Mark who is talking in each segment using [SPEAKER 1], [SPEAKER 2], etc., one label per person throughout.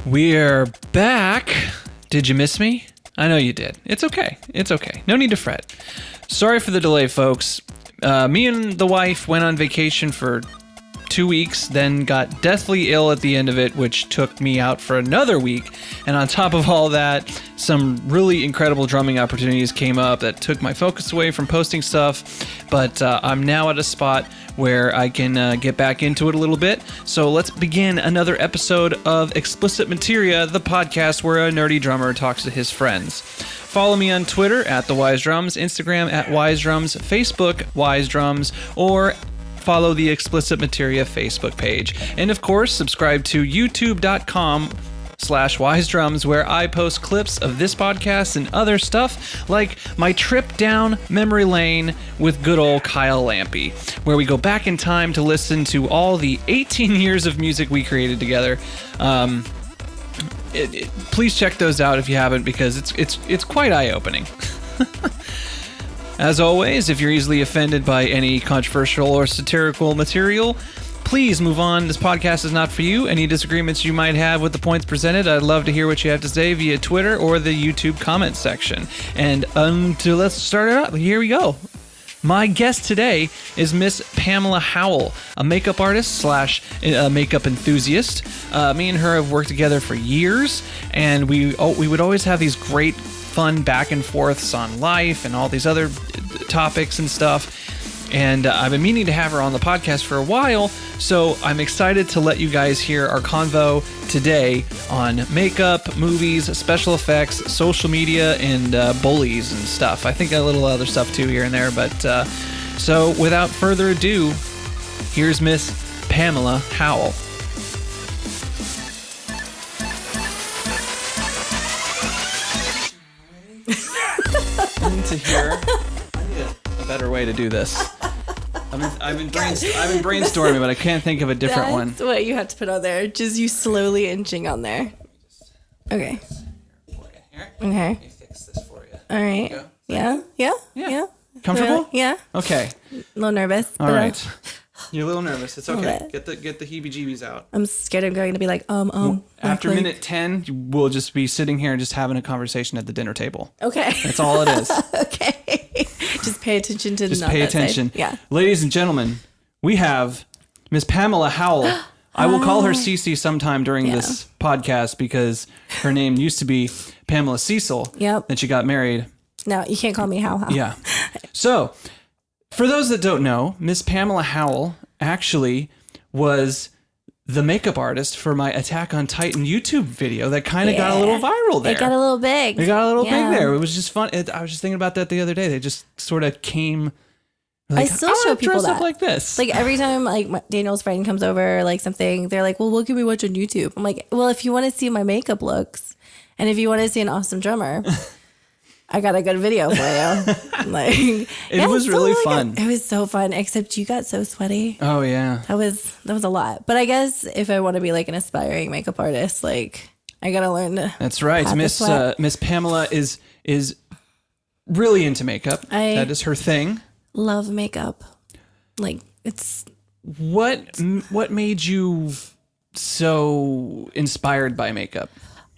[SPEAKER 1] We're back. Did you miss me? I know you did. It's okay. It's okay. No need to fret. Sorry for the delay, folks. Me and the wife went on vacation for 2 weeks, then got deathly ill at the end of it, which took me out for another week. And on top of all that, some really incredible drumming opportunities came up that took my focus away from posting stuff. But I'm now at a spot where I can get back into it a little bit. So let's begin another episode of Explicit Materia, the podcast where a nerdy drummer talks to his friends. Follow me on Twitter at The Wise Drums, Instagram at Wise Drums, Facebook Wise Drums, or follow the Explicit Materia Facebook page. And of course, subscribe to youtube.com/wisedrums, where I post clips of this podcast and other stuff, like my trip down memory lane with good old Kyle Lampy, where we go back in time to listen to all the 18 years of music we created together. Please check those out if you haven't, because it's quite eye-opening. As always, if you're easily offended by any controversial or satirical material, please move on. This podcast is not for you. Any disagreements you might have with the points presented, I'd love to hear what you have to say via Twitter or the YouTube comments section. And let's start it up. Here we go. My guest today is Miss Pamela Howell, a makeup artist / makeup enthusiast. Me and her have worked together for years, and we would always have these great fun back and forths on life and all these other topics and stuff. And I've been meaning to have her on the podcast for a while, so I'm excited to let you guys hear our convo today on makeup, movies, special effects, social media, and bullies and stuff. I think a little other stuff too here and there, but so without further ado, here's Miss Pamela Howell. To hear. I need a better way to do this. I've been brainstorming, but I can't think of a different one.
[SPEAKER 2] That's what you have to put on there. Just you slowly inching on there. Okay.
[SPEAKER 1] Here.
[SPEAKER 2] Okay.
[SPEAKER 1] Let me fix this for you.
[SPEAKER 2] All right.
[SPEAKER 1] Yeah.
[SPEAKER 2] Yeah.
[SPEAKER 1] Comfortable?
[SPEAKER 2] Yeah.
[SPEAKER 1] Okay.
[SPEAKER 2] A little nervous.
[SPEAKER 1] All right. You're a little nervous. It's okay.
[SPEAKER 2] Get
[SPEAKER 1] the heebie-jeebies out.
[SPEAKER 2] I'm scared I'm going to be like,
[SPEAKER 1] After minute 10, we'll just be sitting here and just having a conversation at the dinner table.
[SPEAKER 2] Okay.
[SPEAKER 1] That's all it is.
[SPEAKER 2] Okay. Just pay attention to
[SPEAKER 1] Just pay attention.
[SPEAKER 2] Yeah.
[SPEAKER 1] Ladies and gentlemen, we have Miss Pamela Howell. I will call her Cece sometime during this podcast because her name used to be Pamela Cecil.
[SPEAKER 2] Yep.
[SPEAKER 1] Then she got married.
[SPEAKER 2] No, you can't call me How.
[SPEAKER 1] Yeah. So, for those that don't know, Miss Pamela Howell actually was the makeup artist for my Attack on Titan YouTube video that kind of got a little viral there.
[SPEAKER 2] It got a little big.
[SPEAKER 1] It got a little big there. It was just fun. I was just thinking about that the other day. They just sort of came. Like,
[SPEAKER 2] I still show people
[SPEAKER 1] dress
[SPEAKER 2] that.
[SPEAKER 1] up like this.
[SPEAKER 2] Like every time like Daniel's friend comes over or like something, they're like, well, what can we watch on YouTube? I'm like, well, if you want to see my makeup looks and if you want to see an awesome drummer, I got a good video for you. Like,
[SPEAKER 1] it was really fun.
[SPEAKER 2] It was so fun, except you got so sweaty.
[SPEAKER 1] Oh yeah.
[SPEAKER 2] That was a lot. But I guess if I want to be like an aspiring makeup artist, like I got to learn to.
[SPEAKER 1] That's right. Miss Pamela is really into makeup. That is her thing.
[SPEAKER 2] Love makeup. Like it's
[SPEAKER 1] what made you so inspired by makeup?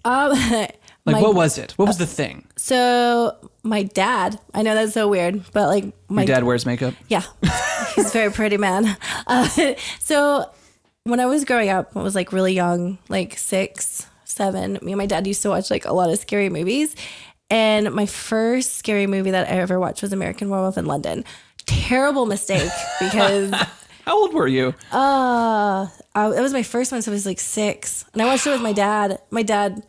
[SPEAKER 1] What was it? What was the thing?
[SPEAKER 2] So my dad, I know that's so weird, but like
[SPEAKER 1] Your dad wears makeup?
[SPEAKER 2] Yeah. He's a very pretty man. So when I was growing up, I was like really young, like 6, 7. Me and my dad used to watch like a lot of scary movies. And my first scary movie that I ever watched was American Werewolf in London. Terrible mistake because...
[SPEAKER 1] How old were you?
[SPEAKER 2] It was my first one, so I was like 6. And I watched it with my dad. My dad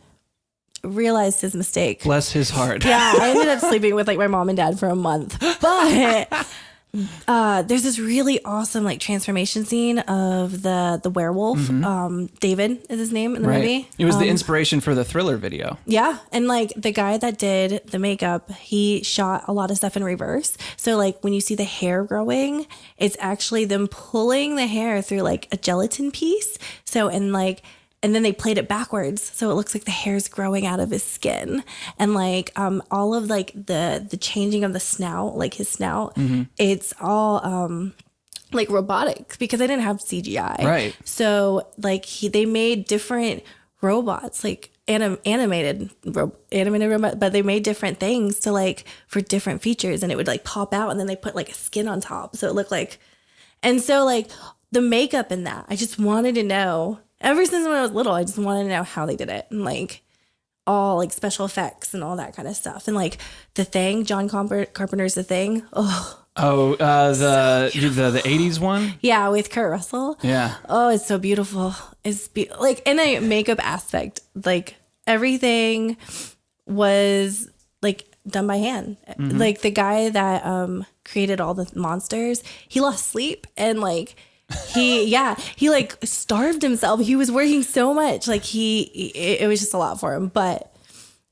[SPEAKER 2] realized his mistake.
[SPEAKER 1] Bless his heart.
[SPEAKER 2] Yeah, I ended up sleeping with like my mom and dad for a month. But there's this really awesome like transformation scene of the werewolf. Mm-hmm. David is his name in the movie.
[SPEAKER 1] It was the inspiration for the Thriller video.
[SPEAKER 2] Yeah, and like the guy that did the makeup, he shot a lot of stuff in reverse. So like when you see the hair growing, it's actually them pulling the hair through like a gelatin piece. So and then they played it backwards, so it looks like the hair's growing out of his skin, and like all of like the changing of the snout, like his snout, it's all like robotics because they didn't have CGI,
[SPEAKER 1] right?
[SPEAKER 2] So like they made different robots, like animated robot, but they made different things to like for different features, and it would like pop out, and then they put like a skin on top, so it looked like, and so like the makeup in that, I just wanted to know ever since when I was little. I just wanted to know how they did it, and like all like special effects and all that kind of stuff, and like The Thing, John Carpenter's The Thing.
[SPEAKER 1] The 80s one?
[SPEAKER 2] Yeah, with Kurt Russell.
[SPEAKER 1] Yeah.
[SPEAKER 2] Oh, it's so beautiful. It's like in a makeup aspect, like everything was like done by hand. Mm-hmm. Like the guy that created all the monsters, he lost sleep, and like he like starved himself. He was working so much. Like it was just a lot for him. But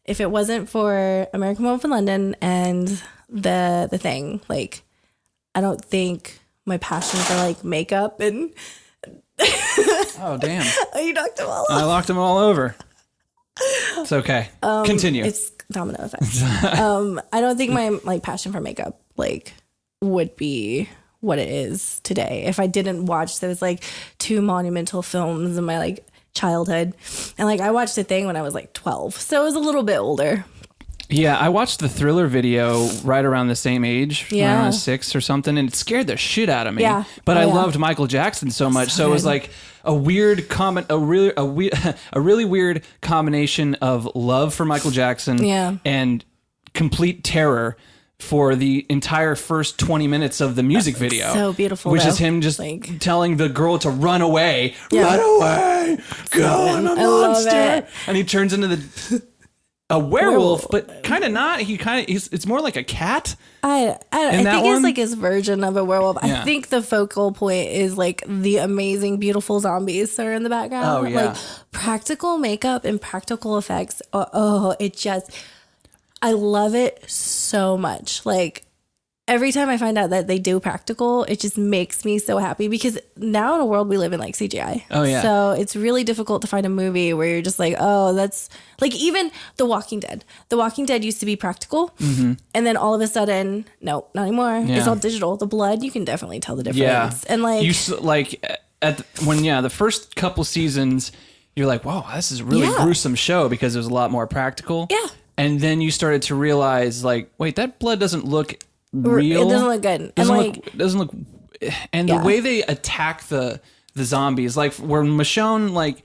[SPEAKER 2] if it wasn't for American Wolf in London and the Thing, like I don't think my passion for like makeup and
[SPEAKER 1] oh damn!
[SPEAKER 2] You knocked them all over.
[SPEAKER 1] I locked them all over. It's okay. Continue.
[SPEAKER 2] It's domino effect. I don't think my like passion for makeup like would be what it is today if I didn't watch those like 2 monumental films in my like childhood. And like I watched The Thing when I was like 12, so it was a little bit older.
[SPEAKER 1] Yeah, I watched the Thriller video right around the same age, when I was 6 or something, and it scared the shit out of me. Yeah. But I loved Michael Jackson so much, so it was like a weird a really weird combination of love for Michael Jackson and complete terror for the entire first 20 minutes of the music video.
[SPEAKER 2] So beautiful.
[SPEAKER 1] Which is him just like telling the girl to run away. Run away. Go, I'm a monster. And he turns into a werewolf, but kind of not. It's more like a cat.
[SPEAKER 2] I think it's like his version of a werewolf. Yeah. I think the focal point is like the amazing, beautiful zombies that are in the background.
[SPEAKER 1] Oh, yeah.
[SPEAKER 2] Like practical makeup and practical effects. I love it so much. Like every time I find out that they do practical, it just makes me so happy, because now in a world we live in like CGI.
[SPEAKER 1] Oh yeah.
[SPEAKER 2] So it's really difficult to find a movie where you're just like, oh, that's like even The Walking Dead. The Walking Dead used to be practical, and then all of a sudden, no, not anymore. Yeah. It's all digital. The blood, you can definitely tell the difference.
[SPEAKER 1] Yeah.
[SPEAKER 2] And like
[SPEAKER 1] the first couple seasons, you're like, wow, this is a really gruesome show because it was a lot more practical.
[SPEAKER 2] Yeah.
[SPEAKER 1] And then you started to realize, like, wait, that blood doesn't look real.
[SPEAKER 2] It doesn't look good.
[SPEAKER 1] Doesn't look. And the way they attack the zombies, like where Michonne like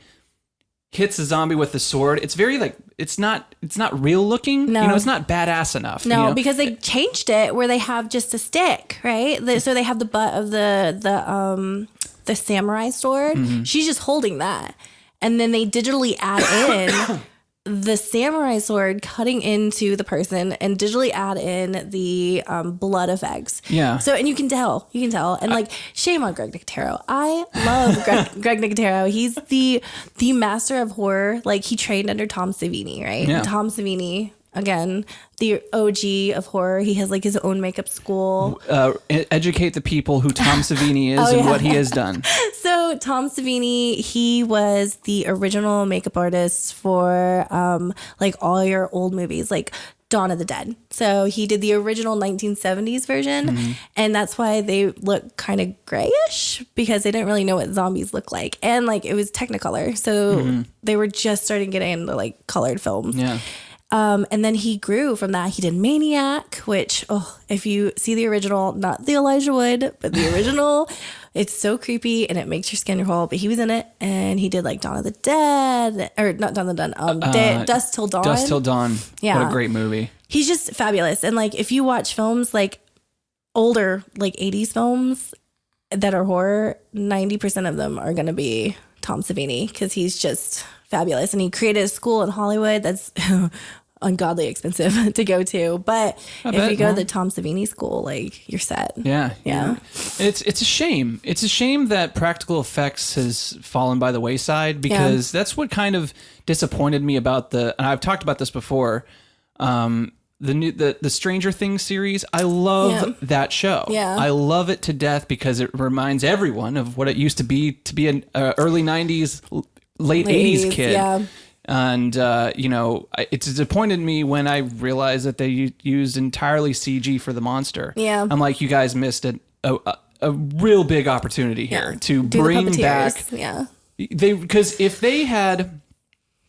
[SPEAKER 1] hits a zombie with the sword, it's very like it's not real looking. No. It's not badass enough.
[SPEAKER 2] No, because they changed it where they have just a stick, right? So they have the butt of the samurai sword. Mm-hmm. She's just holding that, and then they digitally add in the samurai sword cutting into the person, and digitally add in the blood effects. Yeah. So, and you can tell. And like, shame on Greg Nicotero. I love Greg Nicotero. He's the master of horror. Like, he trained under Tom Savini, right? Yeah. Tom Savini, again, the OG of horror. He has like his own makeup school.
[SPEAKER 1] Educate the people who Tom Savini is and what he has done.
[SPEAKER 2] So Tom Savini, he was the original makeup artist for like all your old movies, like Dawn of the Dead. So he did the original 1970s version, and that's why they look kind of grayish, because they didn't really know what zombies look like, and like it was Technicolor, so they were just starting getting into like colored films. Yeah. And then he grew from that. He did Maniac, which, if you see the original, not the Elijah Wood, but the original, it's so creepy and it makes your skin crawl. But he was in it, and he did like Dawn of the Dead, or not Dawn of the Dead, Dusk Till Dawn.
[SPEAKER 1] Dusk Till Dawn. Yeah. What a great movie.
[SPEAKER 2] He's just fabulous. And like, if you watch films like older, like 80s films that are horror, 90% of them are going to be Tom Savini, because he's just fabulous. And he created a school in Hollywood that's ungodly expensive to go to, but if you go to the Tom Savini school, like, you're set. Yeah.
[SPEAKER 1] It's a shame. It's a shame that practical effects has fallen by the wayside, because that's what kind of disappointed me about and I've talked about this before, the Stranger Things series. I love that show. Yeah. I love it to death, because it reminds everyone of what it used to be an early 90s, late 80s kid. Yeah. And, it disappointed me when I realized that they used entirely CG for the monster. Yeah. I'm like, you guys missed a real big opportunity here to bring back. Yeah. Because if they had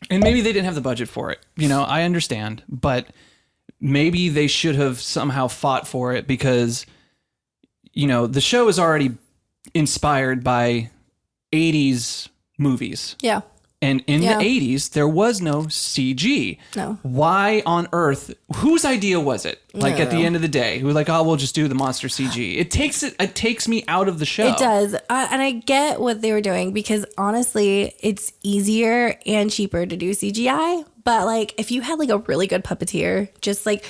[SPEAKER 1] And maybe they didn't have the budget for it. You know, I understand, but maybe they should have somehow fought for it because, you know, the show is already inspired by 80s movies.
[SPEAKER 2] Yeah.
[SPEAKER 1] And in the 80s, there was no CG.
[SPEAKER 2] No.
[SPEAKER 1] Why on earth? Whose idea was it? Like at the end of the day, who was like, "Oh, we'll just do the monster CG." It takes me out of the show.
[SPEAKER 2] It does, and I get what they were doing because honestly, it's easier and cheaper to do CGI. But like, if you had like a really good puppeteer, just like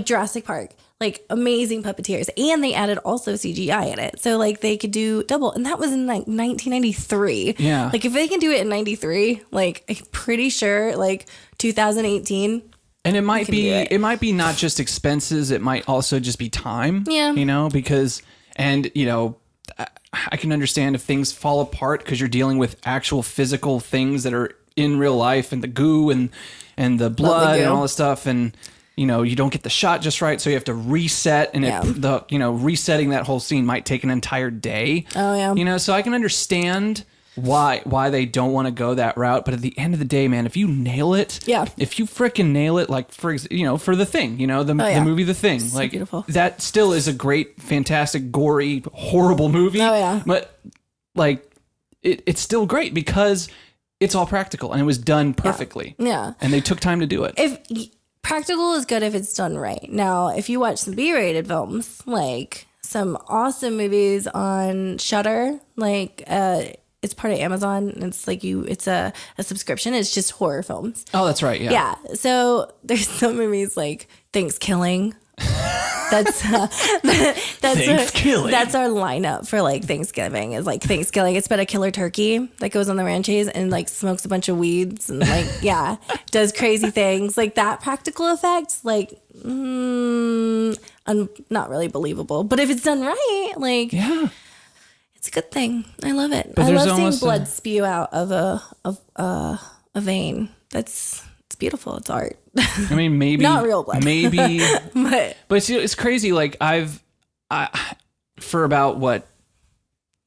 [SPEAKER 2] Jurassic Park. Like amazing puppeteers, and they added also CGI in it, so like they could do double, and that was in like 1993.
[SPEAKER 1] Yeah,
[SPEAKER 2] like if they can do it in 93, like I'm pretty sure like 2018.
[SPEAKER 1] And it might be not just expenses; it might also just be time.
[SPEAKER 2] Yeah,
[SPEAKER 1] you know, because you know, I can understand if things fall apart because you're dealing with actual physical things that are in real life, and the goo and the blood and all this stuff, and you know, you don't get the shot just right, so you have to reset, and resetting that whole scene might take an entire day.
[SPEAKER 2] Oh yeah.
[SPEAKER 1] You know, so I can understand why they don't want to go that route, but at the end of the day, man, if you nail it, if you freaking nail it, like for The Thing, you know, the movie The Thing, so like beautiful. That still is a great, fantastic, gory, horrible movie. Oh yeah. But like it's still great because it's all practical and it was done perfectly.
[SPEAKER 2] Yeah.
[SPEAKER 1] And they took time to do it.
[SPEAKER 2] Practical is good if it's done right. Now, if you watch some B-rated films, like some awesome movies on Shudder, like it's part of Amazon. And it's like it's a subscription. It's just horror films.
[SPEAKER 1] Oh, that's right. Yeah.
[SPEAKER 2] Yeah. So there's some movies like Thanksgiving. That's
[SPEAKER 1] Thanksgiving.
[SPEAKER 2] That's our lineup for like Thanksgiving is like Thanksgiving. It's about a killer turkey that goes on the ranches and like smokes a bunch of weeds and like does crazy things like that. Practical effects like not really believable, but if it's done right, like it's a good thing. I love it. I love seeing blood spew out of a vein. It's beautiful. It's art.
[SPEAKER 1] I mean, maybe
[SPEAKER 2] not real blood.
[SPEAKER 1] Maybe, but it's crazy. Like for about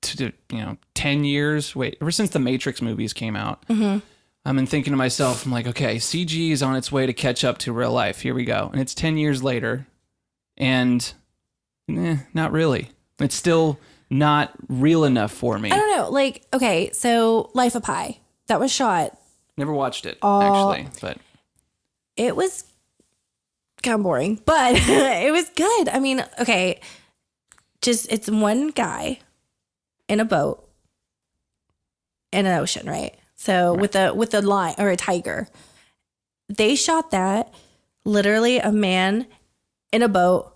[SPEAKER 1] 10 years. Wait, ever since the Matrix movies came out, I've been thinking to myself, I'm like, okay, CG is on its way to catch up to real life. Here we go, and it's 10 years later, and not really. It's still not real enough for me.
[SPEAKER 2] I don't know. Like, okay, so Life of Pi that was shot.
[SPEAKER 1] Never watched it, actually, but
[SPEAKER 2] it was kind of boring, but it was good. I mean, okay, it's one guy in a boat in an ocean, right? So with a lion or a tiger, they shot that literally a man in a boat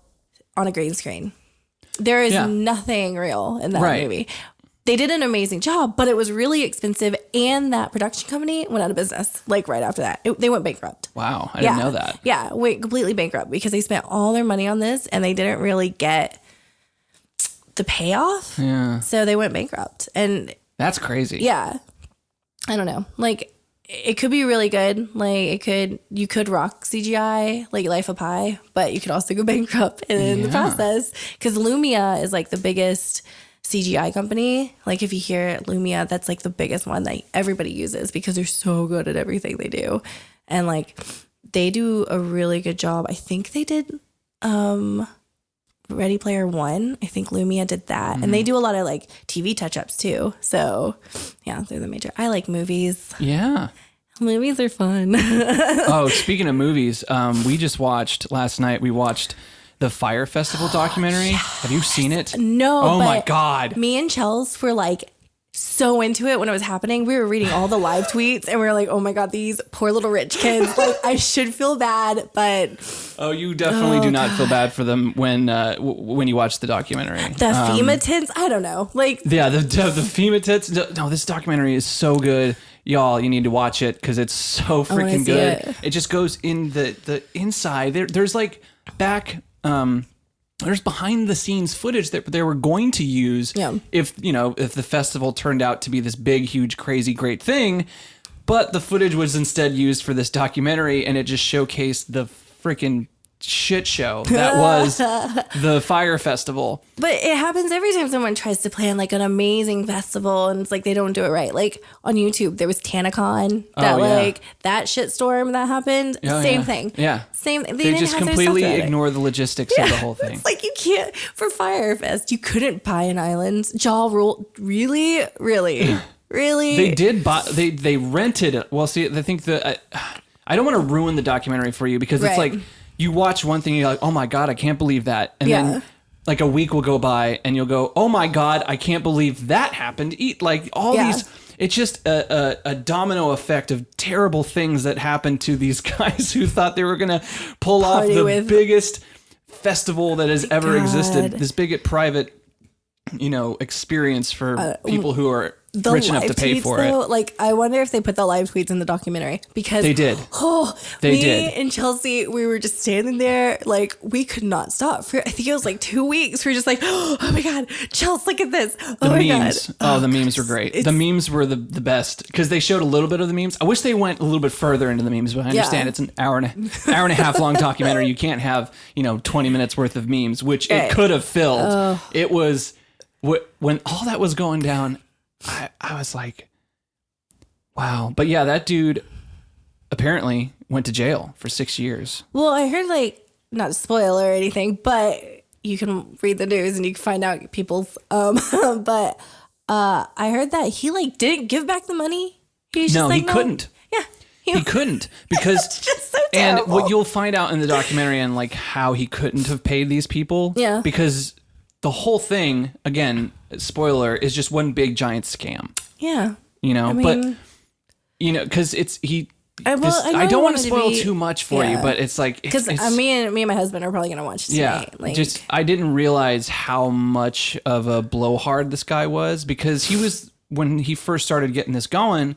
[SPEAKER 2] on a green screen. There is nothing real in that movie. They did an amazing job, but it was really expensive, and that production company went out of business like right after that. They went bankrupt.
[SPEAKER 1] Wow, I didn't know that.
[SPEAKER 2] Yeah, went completely bankrupt because they spent all their money on this, and they didn't really get the payoff. Yeah, so they went bankrupt, and
[SPEAKER 1] that's crazy.
[SPEAKER 2] Yeah, I don't know. Like, it could be really good. Like, you could rock CGI like Life of Pi, but you could also go bankrupt in the process because Lumia is like the biggest CGI company. Like if you hear Lumia, that's like the biggest one that everybody uses because they're so good at everything they do. And like they do a really good job. I think they did Ready Player One. I think Lumia did that. And they do a lot of like TV touch-ups too. So yeah, they're the major. I like movies.
[SPEAKER 1] Yeah.
[SPEAKER 2] Movies are fun.
[SPEAKER 1] Oh, speaking of movies, we just watched last night. We watched the Fire Festival documentary. Yes. Have you seen it?
[SPEAKER 2] No.
[SPEAKER 1] Oh my God.
[SPEAKER 2] Me and Chels were like so into it when it was happening. We were reading all the live tweets and we were like, oh my God, these poor little rich kids. Like I should feel bad, but
[SPEAKER 1] oh, you definitely do not feel bad for them when you watch the documentary.
[SPEAKER 2] The FEMA tits, I don't know. Like
[SPEAKER 1] the FEMA tits. No, this documentary is so good. Y'all, you need to watch it because it's so freaking good. It just goes in the inside. There's like back. There's behind the scenes footage that they were going to use if the festival turned out to be this big, huge, crazy, great thing, but the footage was instead used for this documentary, and it just showcased the freaking shit show that was the Fire Festival.
[SPEAKER 2] But it happens every time someone tries to plan like an amazing festival and it's like they don't do it right. Like on YouTube, there was TanaCon, that shitstorm that happened. Same thing.
[SPEAKER 1] Yeah.
[SPEAKER 2] Same.
[SPEAKER 1] They just completely ignore the logistics of the whole thing.
[SPEAKER 2] It's like you can't, for Firefest, you couldn't buy an island. Jaw rule. Really?
[SPEAKER 1] They did buy, they rented it. Well, see, I think I don't want to ruin the documentary for you because it's like, you watch one thing, you're like, oh my God, I can't believe that. And then like a week will go by and you'll go, oh my God, I can't believe that happened. Like all these, it's just a domino effect of terrible things that happened to these guys who thought they were going to pull off the biggest festival that has ever existed. This big private, experience for people who are rich enough to pay for it.
[SPEAKER 2] Like, I wonder if they put the live tweets in the documentary because
[SPEAKER 1] they did.
[SPEAKER 2] Me and Chelsea, we were just standing there, like we could not stop for. I think it was like 2 weeks. We were just like, oh my God, Chelsea, look at this. Oh my
[SPEAKER 1] memes.
[SPEAKER 2] God.
[SPEAKER 1] Oh, the memes were great. The memes were the best because they showed a little bit of the memes. I wish they went a little bit further into the memes, but I understand it's an hour and a half long documentary. You can't have 20 minutes worth of memes, which it could have filled. It was when all that was going down. I was like, wow. But yeah, that dude apparently went to jail for 6 years.
[SPEAKER 2] Well, I heard, like, not to spoil or anything, but you can read the news and you can find out people's, but I heard that he, like, didn't give back the money. He
[SPEAKER 1] couldn't.
[SPEAKER 2] Yeah.
[SPEAKER 1] He couldn't because,
[SPEAKER 2] it's just so terrible.
[SPEAKER 1] And what you'll find out in the documentary and like how he couldn't have paid these people.
[SPEAKER 2] Yeah.
[SPEAKER 1] Because the whole thing, again, spoiler, is just one big giant scam.
[SPEAKER 2] Yeah.
[SPEAKER 1] Because I don't want to spoil too much for you, but it's like...
[SPEAKER 2] Because me and my husband are probably going to watch it tonight.
[SPEAKER 1] I didn't realize how much of a blowhard this guy was because when he first started getting this going,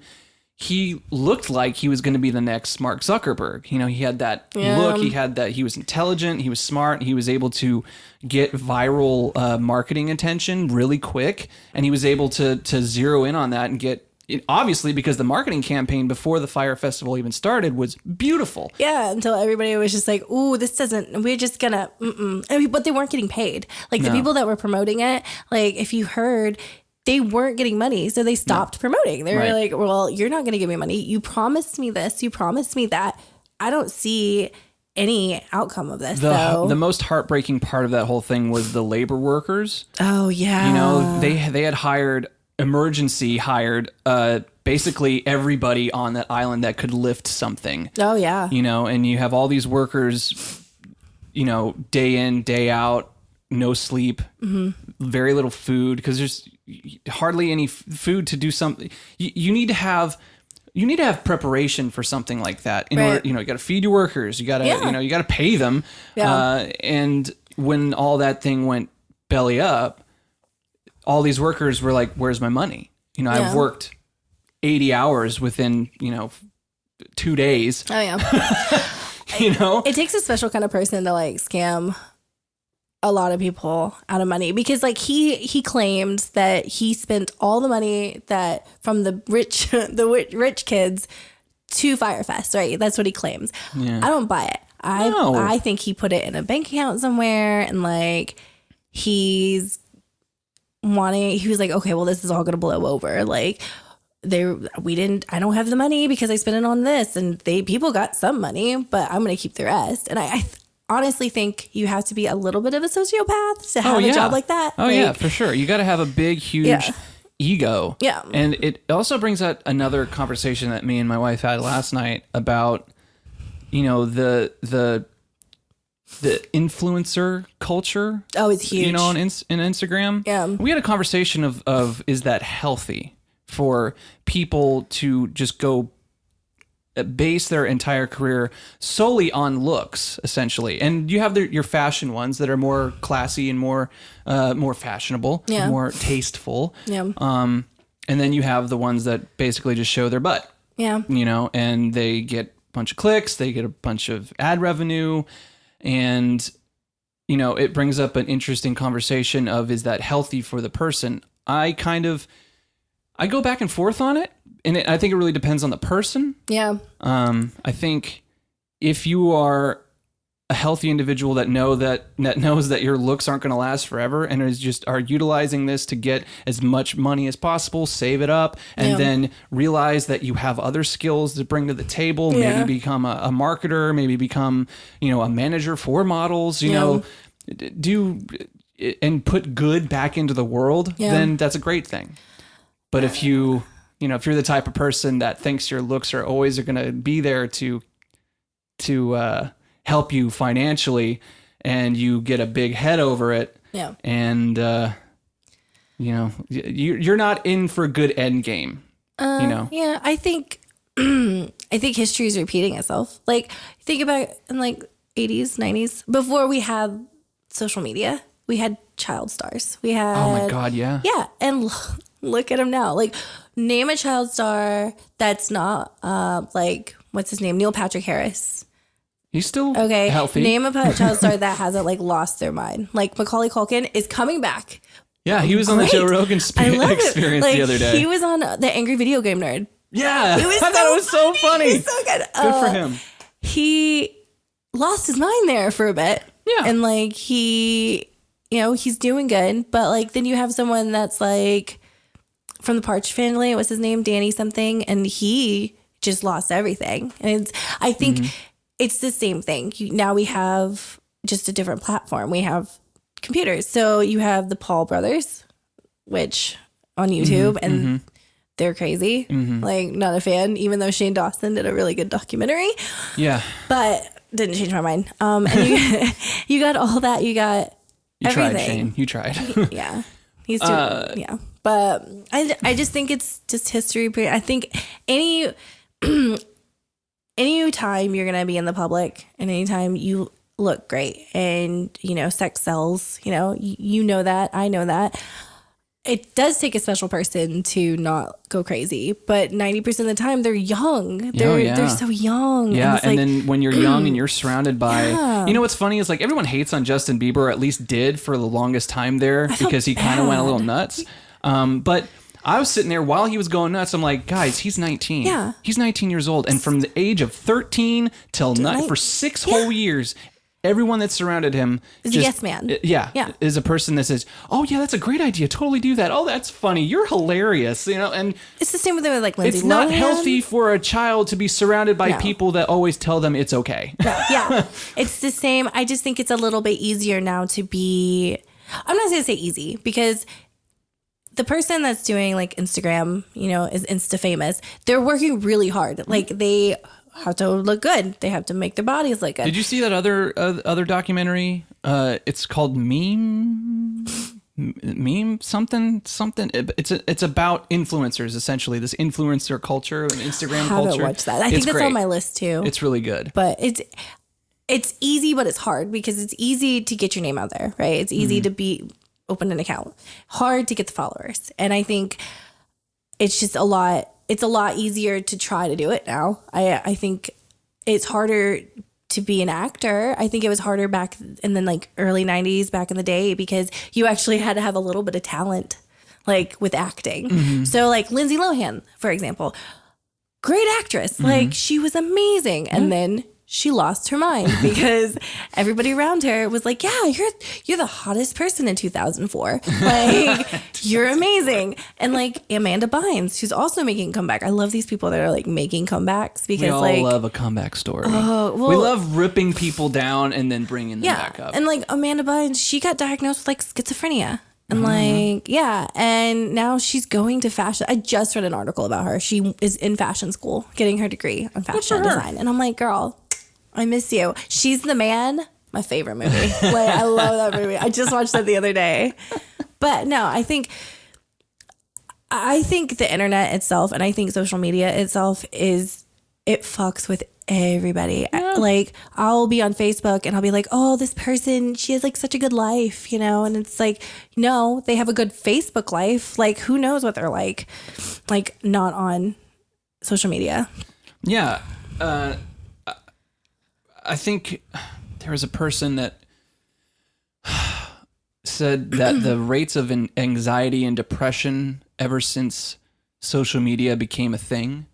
[SPEAKER 1] he looked like he was going to be the next Mark Zuckerberg. He had that look. He was intelligent. He was smart. He was able to get viral marketing attention really quick. And he was able to zero in on that and get, obviously, because the marketing campaign before the Fire Festival even started was beautiful.
[SPEAKER 2] Yeah, until everybody was just like, ooh, this doesn't, we're just going to, but they weren't getting paid. Like the people that were promoting it, like if you heard, they weren't getting money, so they stopped promoting. They were like, well, you're not going to give me money. You promised me this. You promised me that. I don't see any outcome of this.
[SPEAKER 1] The most heartbreaking part of that whole thing was the labor workers.
[SPEAKER 2] Oh, yeah.
[SPEAKER 1] They had emergency hired basically everybody on that island that could lift something.
[SPEAKER 2] Oh, yeah.
[SPEAKER 1] And you have all these workers, day in, day out, no sleep, very little food because there's hardly any food to do something. You need to have preparation for something like that. In order, you got to feed your workers. You got to, you got to pay them. Yeah. And when all that thing went belly up, all these workers were like, "Where's my money?" I've worked 80 hours within 2 days.
[SPEAKER 2] Oh yeah. It takes a special kind of person to like scam a lot of people out of money because like he claimed that he spent all the money that from the rich kids to Firefest, right? That's what he claims. Yeah. I don't buy it. I think he put it in a bank account somewhere and like he was like, okay, well this is all gonna blow over. Like I don't have the money because I spent it on this and people got some money, but I'm gonna keep the rest. And I honestly think you have to be a little bit of a sociopath to have a job like that.
[SPEAKER 1] Oh, yeah, for sure. You got to have a big, huge ego.
[SPEAKER 2] Yeah.
[SPEAKER 1] And it also brings up another conversation that me and my wife had last night about, the influencer culture.
[SPEAKER 2] Oh, it's huge.
[SPEAKER 1] On Instagram.
[SPEAKER 2] Yeah.
[SPEAKER 1] We had a conversation of is that healthy for people to just go base their entire career solely on looks, essentially. And you have your fashion ones that are more classy and more fashionable, more tasteful.
[SPEAKER 2] Yeah.
[SPEAKER 1] And then you have the ones that basically just show their butt.
[SPEAKER 2] Yeah.
[SPEAKER 1] And they get a bunch of clicks, they get a bunch of ad revenue, and it brings up an interesting conversation of, is that healthy for the person? I go back and forth on it. And I think it really depends on the person.
[SPEAKER 2] Yeah.
[SPEAKER 1] I think if you are a healthy individual that knows that your looks aren't going to last forever and are utilizing this to get as much money as possible, save it up, and then realize that you have other skills to bring to the table, maybe become a marketer, maybe become, a manager for models, do and put good back into the world, then that's a great thing. But if if you're the type of person that thinks your looks are always going to be there to help you financially, and you get a big head over it, and you're not in for a good end game.
[SPEAKER 2] I think history is repeating itself. Like, think about in like 80s, 90s, before we had social media, we had child stars. We had,
[SPEAKER 1] oh my god, yeah,
[SPEAKER 2] and look at them now. Like, name a child star that's not like, what's his name, Neil Patrick Harris.
[SPEAKER 1] He's still healthy.
[SPEAKER 2] Name a child star that hasn't like lost their mind. Like, Macaulay Culkin is coming back.
[SPEAKER 1] Yeah, he was on the Joe Rogan experience the other day.
[SPEAKER 2] He was on the Angry Video Game Nerd.
[SPEAKER 1] Yeah, I thought it was so funny.
[SPEAKER 2] He's so good.
[SPEAKER 1] Good for him.
[SPEAKER 2] He lost his mind there for a bit.
[SPEAKER 1] Yeah,
[SPEAKER 2] and like he's doing good. But like then you have someone that's like from the Partridge Family. What's his name? Danny something, and he just lost everything. And I think it's the same thing. Now we have just a different platform. We have computers. So you have the Paul brothers, which on YouTube, and they're crazy. Like, not a fan, even though Shane Dawson did a really good documentary.
[SPEAKER 1] Yeah.
[SPEAKER 2] But didn't change my mind. And you got all that. You got everything.
[SPEAKER 1] Tried, Shane. You tried.
[SPEAKER 2] Yeah. He's doing, But I just think it's just history. I think any time you're going to be in the public, and anytime you look great and, sex sells, you know that, I know that. It does take a special person to not go crazy, but 90% of the time they're young. They're so young.
[SPEAKER 1] Yeah. And then when you're young and you're surrounded by, what's funny is like everyone hates on Justin Bieber, or at least did for the longest time there, because he kind of went a little nuts. But I was sitting there while he was going nuts. I'm like, guys, he's 19.
[SPEAKER 2] Yeah.
[SPEAKER 1] He's 19 years old. And from the age of 13 till for 6 whole years, everyone that surrounded him
[SPEAKER 2] is a yes man.
[SPEAKER 1] Is a person that says, "Oh yeah, that's a great idea. Totally do that. Oh, that's funny. You're hilarious." And
[SPEAKER 2] it's the same with like Lindsay
[SPEAKER 1] It's not
[SPEAKER 2] Lohan.
[SPEAKER 1] healthy for a child to be surrounded by people that always tell them it's okay.
[SPEAKER 2] Yeah, it's the same. I just think it's a little bit easier now to be. I'm not going to say easy, because the person that's doing like Instagram, is Insta famous. They're working really hard. Like, they have to look good. They have to make their bodies look good.
[SPEAKER 1] Did you see that other documentary? It's called Meme something. It's about influencers, essentially. This influencer culture and Instagram culture.
[SPEAKER 2] I haven't watched that. I think that's on my list too.
[SPEAKER 1] It's really good.
[SPEAKER 2] But it's easy, but it's hard, because it's easy to get your name out there, right? It's easy to open an account. Hard to get the followers. And I think it's just a lot easier to try to do it now. I think it's harder to be an actor. I think it was harder back in the like early 90s, back in the day, because you actually had to have a little bit of talent, like with acting. So like Lindsay Lohan, for example, great actress. Like, she was amazing. And then she lost her mind because everybody around her was like, yeah, you're the hottest person in 2004. Like, you're amazing. And like Amanda Bynes, she's also making a comeback. I love these people that are like making comebacks, because
[SPEAKER 1] we all
[SPEAKER 2] like
[SPEAKER 1] love a comeback story.
[SPEAKER 2] Oh, well,
[SPEAKER 1] we love ripping people down and then bringing them back up.
[SPEAKER 2] And like Amanda Bynes, she got diagnosed with like schizophrenia. And like, and now she's going to fashion. I just read an article about her. She is in fashion school, getting her degree on fashion design. And I'm like, girl, I miss you. She's the Man, my favorite movie. Like, I love that movie. I just watched that the other day. But no, I think the internet itself, and I think social media itself, it fucks with everybody. Yeah. Like, I'll be on Facebook and I'll be like, oh, this person, she has like such a good life, and it's like, no, they have a good Facebook life. Like, who knows what they're like not on social media.
[SPEAKER 1] Yeah. I think there was a person that said that the rates of anxiety and depression ever since social media became a thing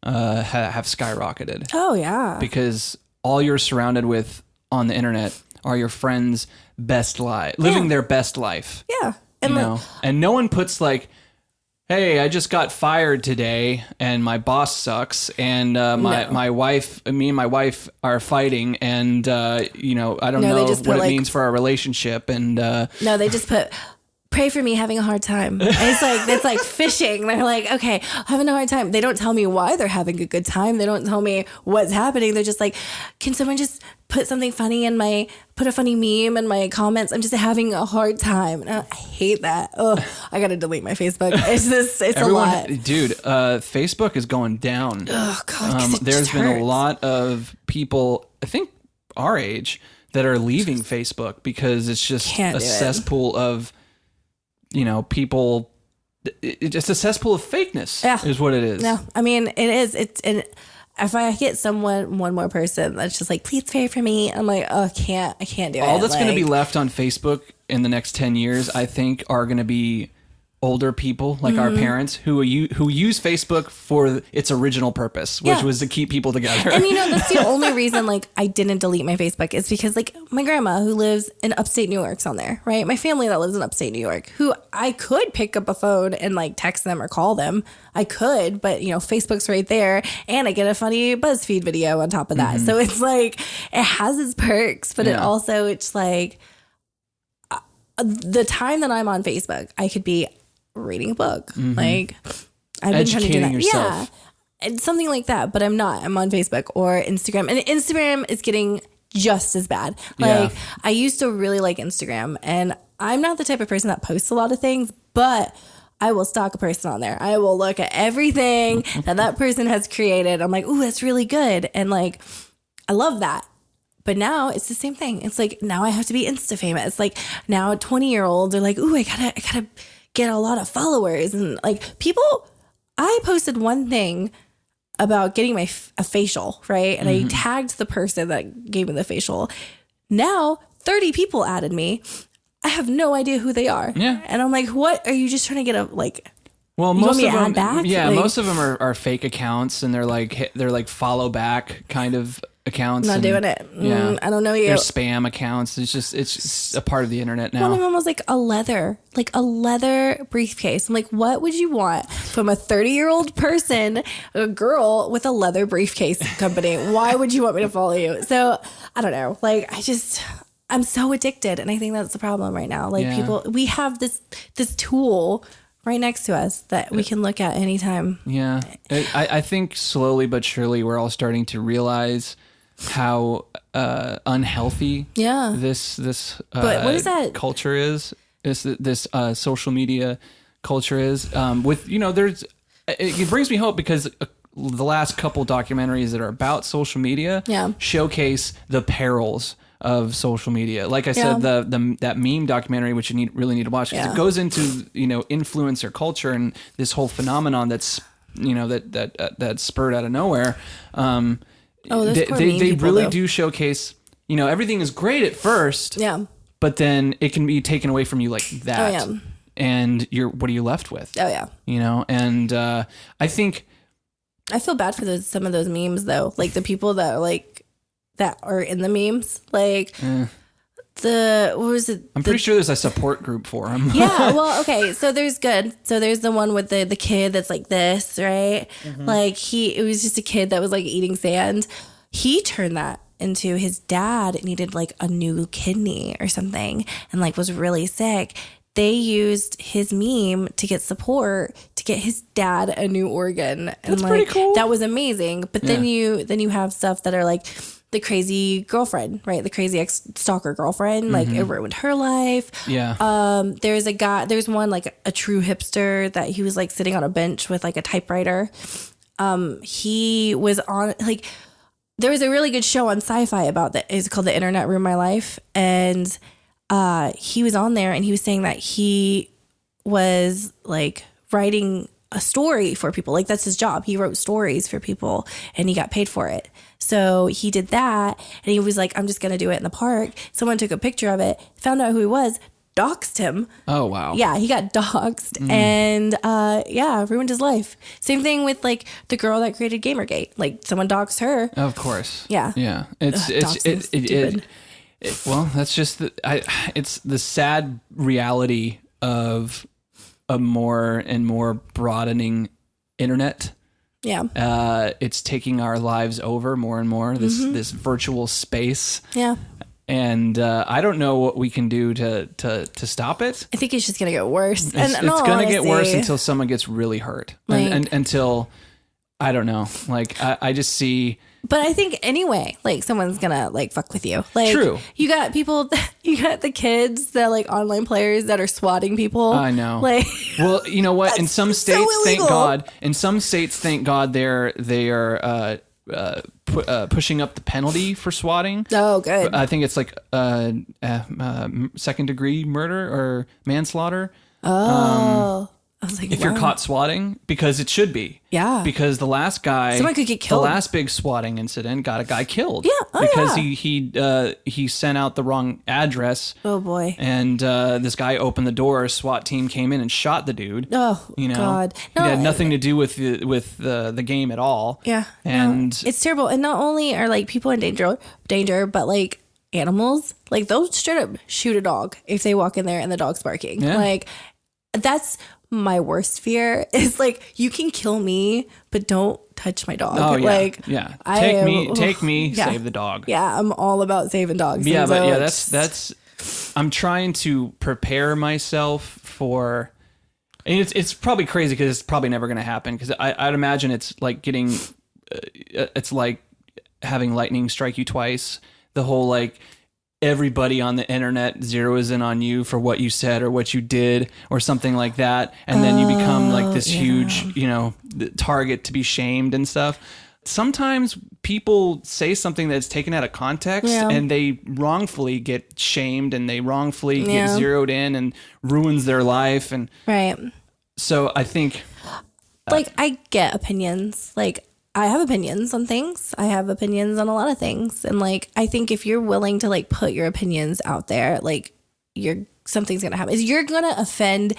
[SPEAKER 1] have skyrocketed.
[SPEAKER 2] Oh, yeah.
[SPEAKER 1] Because all you're surrounded with on the internet are your friends' best life, living their best life.
[SPEAKER 2] Yeah. And
[SPEAKER 1] you know, and no one puts like, hey, I just got fired today and my boss sucks and my wife, me and my wife are fighting and, you know, I don't know what it means for our relationship. And no,
[SPEAKER 2] they just put, pray for me having a hard time. And it's like fishing. They're like, okay, having a hard time. They don't tell me why they're having a good time. They don't tell me what's happening. They're just like, can someone just put something funny put a funny meme in my comments? I'm just having a hard time. And I hate that. Oh, I got to delete my Facebook. It's a lot.
[SPEAKER 1] Dude, Facebook is going down.
[SPEAKER 2] Oh God.
[SPEAKER 1] There's been a lot of people, I think our age, that are leaving Facebook because it's just a cesspool of, you know, people. It's just a cesspool of fakeness. Is what it is.
[SPEAKER 2] Yeah, I mean, it is. And if I get one more person that's just like, please pray for me, I'm like, oh, I can't do it.
[SPEAKER 1] All that's going to be left on Facebook in the next 10 years, I think, are going to be older people like our parents who use Facebook for its original purpose, which was to keep people together.
[SPEAKER 2] And you know, that's the only reason like I didn't delete my Facebook is because like my grandma who lives in upstate New York's on there, right? My family that lives in upstate New York, who I could pick up a phone and like text them or call them. I could, but you know, Facebook's right there and I get a funny BuzzFeed video on top of that. So it's like, it has its perks, but it also, it's like the time that I'm on Facebook, I could be reading a book. Like I've been trying to do that.
[SPEAKER 1] Yourself.
[SPEAKER 2] Yeah. And something like that, but I'm not. I'm on Facebook or Instagram. And Instagram is getting just as bad. Like I used to really like Instagram and I'm not the type of person that posts a lot of things, but I will stalk a person on there. I will look at everything that person has created. I'm like, ooh, that's really good. And like, I love that. But now it's the same thing. It's like, now I have to be Insta famous. Like now 20-year-olds are like, ooh, I gotta get a lot of followers. And like people, I posted one thing about getting a facial, right? And I tagged the person that gave me the facial. Now 30 people added me. I have no idea who they are. Yeah. And I'm like, what? Are you just trying to get
[SPEAKER 1] well, most of them, most of them are fake accounts and they're like follow back kind of accounts.
[SPEAKER 2] Not doing it. Yeah. I don't know you.
[SPEAKER 1] They're spam accounts. It's just a part of the internet now.
[SPEAKER 2] One of them was like a leather briefcase. I'm like, what would you want from a 30-year-old person, a girl with a leather briefcase company? Why would you want me to follow you? So I don't know. Like, I'm so addicted. And I think that's the problem right now. Like people, we have this tool right next to us that we can look at anytime.
[SPEAKER 1] Yeah. I think slowly but surely we're all starting to realize how unhealthy this
[SPEAKER 2] but what is that
[SPEAKER 1] culture is this social media culture is with, you know, it brings me hope because the last couple documentaries that are about social media showcase the perils of social media. Like I said, that meme documentary, which you really need to watch because it goes into, you know, influencer culture and this whole phenomenon that's, you know, that spurred out of nowhere. They really do showcase, you know, everything is great at first, but then it can be taken away from you like that. And what are you left with? You know, and I think
[SPEAKER 2] I feel bad for some of those memes though, like the people that are like that are in the memes, like what was it?
[SPEAKER 1] I'm pretty sure there's a support group for them.
[SPEAKER 2] Yeah, well, okay, so there's the one with the kid that's like this, right? Like it was just a kid that was like eating sand. He turned that into his dad needed like a new kidney or something and like was really sick. They used his meme to get support to get his dad a new organ. And
[SPEAKER 1] that's pretty cool.
[SPEAKER 2] That was amazing. But then you have stuff that are like the crazy girlfriend, right? The crazy ex-stalker girlfriend, like it ruined her life.
[SPEAKER 1] Yeah.
[SPEAKER 2] There's one like a true hipster that he was like sitting on a bench with like a typewriter. He was on like, there was a really good show on Sci-Fi about that. It's called The Internet Ruined My Life. And he was on there and he was saying that he was like writing a story for people. Like that's his job. He wrote stories for people and he got paid for it. So he did that and he was like, I'm just going to do it in the park. Someone took a picture of it, found out who he was, doxed him.
[SPEAKER 1] Oh, wow.
[SPEAKER 2] Yeah, he got doxed and ruined his life. Same thing with like the girl that created Gamergate. Like someone doxed her.
[SPEAKER 1] Of course.
[SPEAKER 2] Yeah.
[SPEAKER 1] Yeah. Well, that's just it's the sad reality of a more and more broadening internet.
[SPEAKER 2] Yeah.
[SPEAKER 1] It's taking our lives over more and more, this virtual space.
[SPEAKER 2] Yeah.
[SPEAKER 1] And I don't know what we can do to stop it.
[SPEAKER 2] I think it's just going to get worse.
[SPEAKER 1] It's going to get worse until someone gets really hurt.
[SPEAKER 2] Like,
[SPEAKER 1] and until, I don't know, like I just see...
[SPEAKER 2] But I think anyway, like someone's gonna like fuck with you. Like,
[SPEAKER 1] true.
[SPEAKER 2] You got people, you got the kids that like online players that are swatting people.
[SPEAKER 1] I know.
[SPEAKER 2] Like,
[SPEAKER 1] well, you know what? In some states,
[SPEAKER 2] so
[SPEAKER 1] thank God. In some states, thank God, they are pushing up the penalty for swatting.
[SPEAKER 2] Oh, good.
[SPEAKER 1] I think it's like second degree murder or manslaughter.
[SPEAKER 2] Oh. I was like,
[SPEAKER 1] if you're caught swatting, because it should be.
[SPEAKER 2] Yeah.
[SPEAKER 1] Because the last guy,
[SPEAKER 2] someone could get killed.
[SPEAKER 1] The last big swatting incident got a guy killed.
[SPEAKER 2] Yeah. Oh,
[SPEAKER 1] because
[SPEAKER 2] yeah.
[SPEAKER 1] he sent out the wrong address.
[SPEAKER 2] Oh boy.
[SPEAKER 1] And this guy opened the door. SWAT team came in and shot the dude.
[SPEAKER 2] Oh,
[SPEAKER 1] you know,
[SPEAKER 2] God.
[SPEAKER 1] No, it had nothing to do with the game at all.
[SPEAKER 2] Yeah.
[SPEAKER 1] And
[SPEAKER 2] it's terrible. And not only are like people in danger, but like animals, like they'll straight up shoot a dog if they walk in there and the dog's barking. Yeah. Like that's my worst fear is like, you can kill me, but don't touch my dog.
[SPEAKER 1] Oh, yeah.
[SPEAKER 2] Like,
[SPEAKER 1] yeah. Take me, yeah. Save the dog.
[SPEAKER 2] Yeah. I'm all about saving dogs.
[SPEAKER 1] Yeah. But yeah, that's, I'm trying to prepare myself for, and it's probably crazy because it's probably never going to happen. Because I'd imagine it's like getting, it's like having lightning strike you twice. The whole like, everybody on the internet zeroes in on you for what you said or what you did or something like that. And then you become like this huge, target to be shamed and stuff. Sometimes people say something that's taken out of context and they wrongfully get shamed and they wrongfully get zeroed in and ruins their life. And
[SPEAKER 2] right.
[SPEAKER 1] So I think
[SPEAKER 2] like I get opinions. Like I have opinions on things. I have opinions on a lot of things. And like, I think if you're willing to like put your opinions out there, like something's going to happen. You're going to offend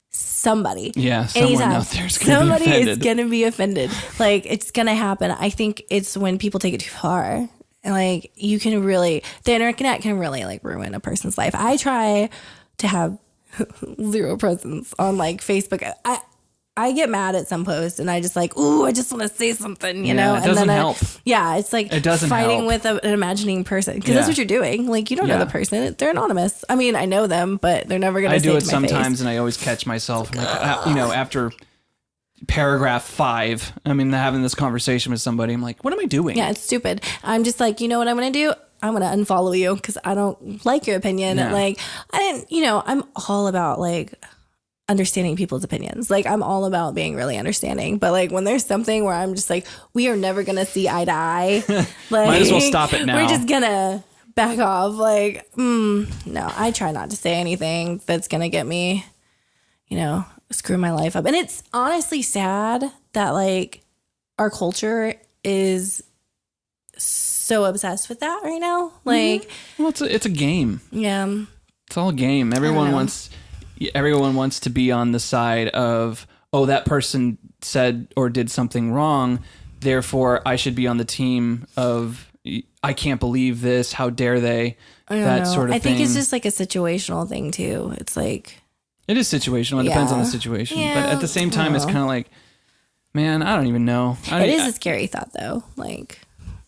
[SPEAKER 2] somebody.
[SPEAKER 1] Yeah. Someone out there's going to be offended.
[SPEAKER 2] Somebody is going to be offended. Like it's going to happen. I think it's when people take it too far. And like you can really, the internet can really like ruin a person's life. I try to have zero presence on like Facebook. I get mad at some posts and I just like, ooh, I just want to say something, you know?
[SPEAKER 1] It doesn't help.
[SPEAKER 2] Yeah, it's like
[SPEAKER 1] it doesn't
[SPEAKER 2] fighting
[SPEAKER 1] help.
[SPEAKER 2] with an imagining person because that's what you're doing. Like you don't know the person; they're anonymous. I mean, I know them, but they're never gonna.
[SPEAKER 1] I do it
[SPEAKER 2] to my
[SPEAKER 1] sometimes,
[SPEAKER 2] face.
[SPEAKER 1] And I always catch myself, like, after paragraph 5, I mean, having this conversation with somebody, I'm like, what am I doing?
[SPEAKER 2] Yeah, it's stupid. I'm just like, you know what I'm gonna do? I'm gonna unfollow you because I don't like your opinion. Yeah. Like I didn't, I'm all about like understanding people's opinions. Like I'm all about being really understanding, but like when there's something where I'm just like, we are never gonna see eye to eye, like
[SPEAKER 1] might as well stop it now.
[SPEAKER 2] We're just gonna back off. Like no, I try not to say anything that's gonna get me, screw my life up. And it's honestly sad that like our culture is so obsessed with that right now. Like
[SPEAKER 1] well, it's a game.
[SPEAKER 2] Yeah,
[SPEAKER 1] it's all a game. Everyone wants to be on the side of, oh, that person said or did something wrong, therefore I should be on the team of, I can't believe this, how dare they, that sort of thing. I
[SPEAKER 2] think it's just like a situational thing too. It's like...
[SPEAKER 1] It is situational. It depends on the situation. Yeah, but at the same time, it's kind of like, man, I don't even know.
[SPEAKER 2] It is a scary thought though. Like,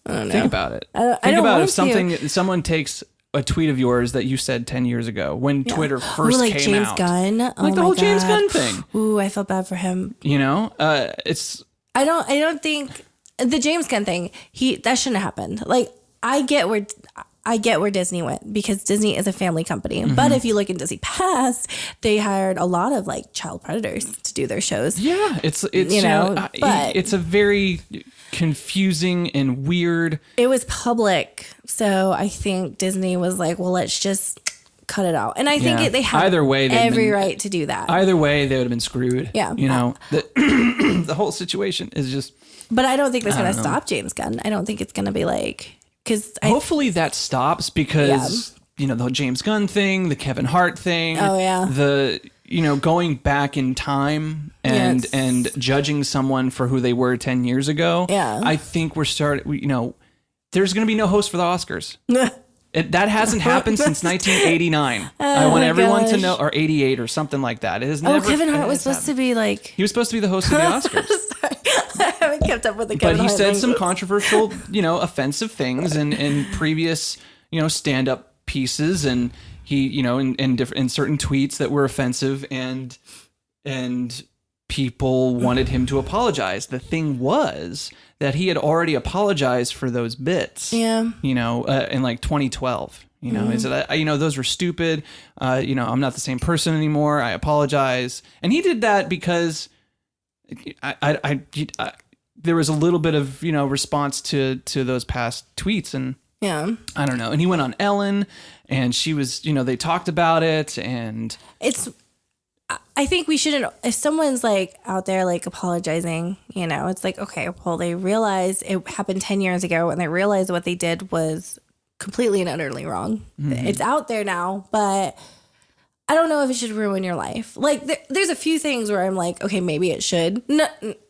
[SPEAKER 2] I don't know.
[SPEAKER 1] Think about it.
[SPEAKER 2] Think
[SPEAKER 1] about if someone takes a tweet of yours that you said 10 years ago when Twitter first
[SPEAKER 2] like
[SPEAKER 1] came
[SPEAKER 2] James
[SPEAKER 1] out.
[SPEAKER 2] Gunn.
[SPEAKER 1] Like the whole James Gunn thing.
[SPEAKER 2] Ooh, I felt bad for him.
[SPEAKER 1] It's...
[SPEAKER 2] I don't think the James Gunn thing, that shouldn't have happened. Like, I get where Disney went because Disney is a family company. Mm-hmm. But if you look in Disney past, they hired a lot of like child predators to do their shows.
[SPEAKER 1] Yeah, it's but it's a very confusing and weird.
[SPEAKER 2] It was public, so I think Disney was like, well, let's just cut it out. And I think they had every right to do that.
[SPEAKER 1] Either way, they would have been screwed.
[SPEAKER 2] Yeah,
[SPEAKER 1] the whole situation is just.
[SPEAKER 2] But I don't think that's going to stop James Gunn. I don't think it's going to be like. Hopefully
[SPEAKER 1] that stops because the whole James Gunn thing, the Kevin Hart thing.
[SPEAKER 2] Oh, yeah.
[SPEAKER 1] The, going back in time and judging someone for who they were 10 years ago.
[SPEAKER 2] Yeah.
[SPEAKER 1] I think there's going to be no host for the Oscars. That hasn't happened since 1989. I want everyone to know, or 88 or something like that. It has never.
[SPEAKER 2] Kevin Hart was supposed to be like.
[SPEAKER 1] He was supposed to be the host of the Oscars.
[SPEAKER 2] Sorry, I haven't kept up with the Kevin Hart.
[SPEAKER 1] But he said some
[SPEAKER 2] language.
[SPEAKER 1] controversial, offensive things in previous, stand-up pieces, and he, in certain tweets that were offensive, and people wanted him to apologize. The thing was that he had already apologized for those bits.
[SPEAKER 2] Yeah.
[SPEAKER 1] In like 2012. Is it? Those were stupid. I'm not the same person anymore. I apologize. And he did that because I there was a little bit of response to those past tweets, and
[SPEAKER 2] Yeah.
[SPEAKER 1] I don't know. And he went on Ellen, and she was they talked about it, and
[SPEAKER 2] I think we shouldn't, if someone's like out there like apologizing, it's like, okay, well, they realize it happened 10 years ago, and they realize what they did was completely and utterly wrong. Mm-hmm. It's out there now, but I don't know if it should ruin your life. Like there's a few things where I'm like, okay, maybe it should. No,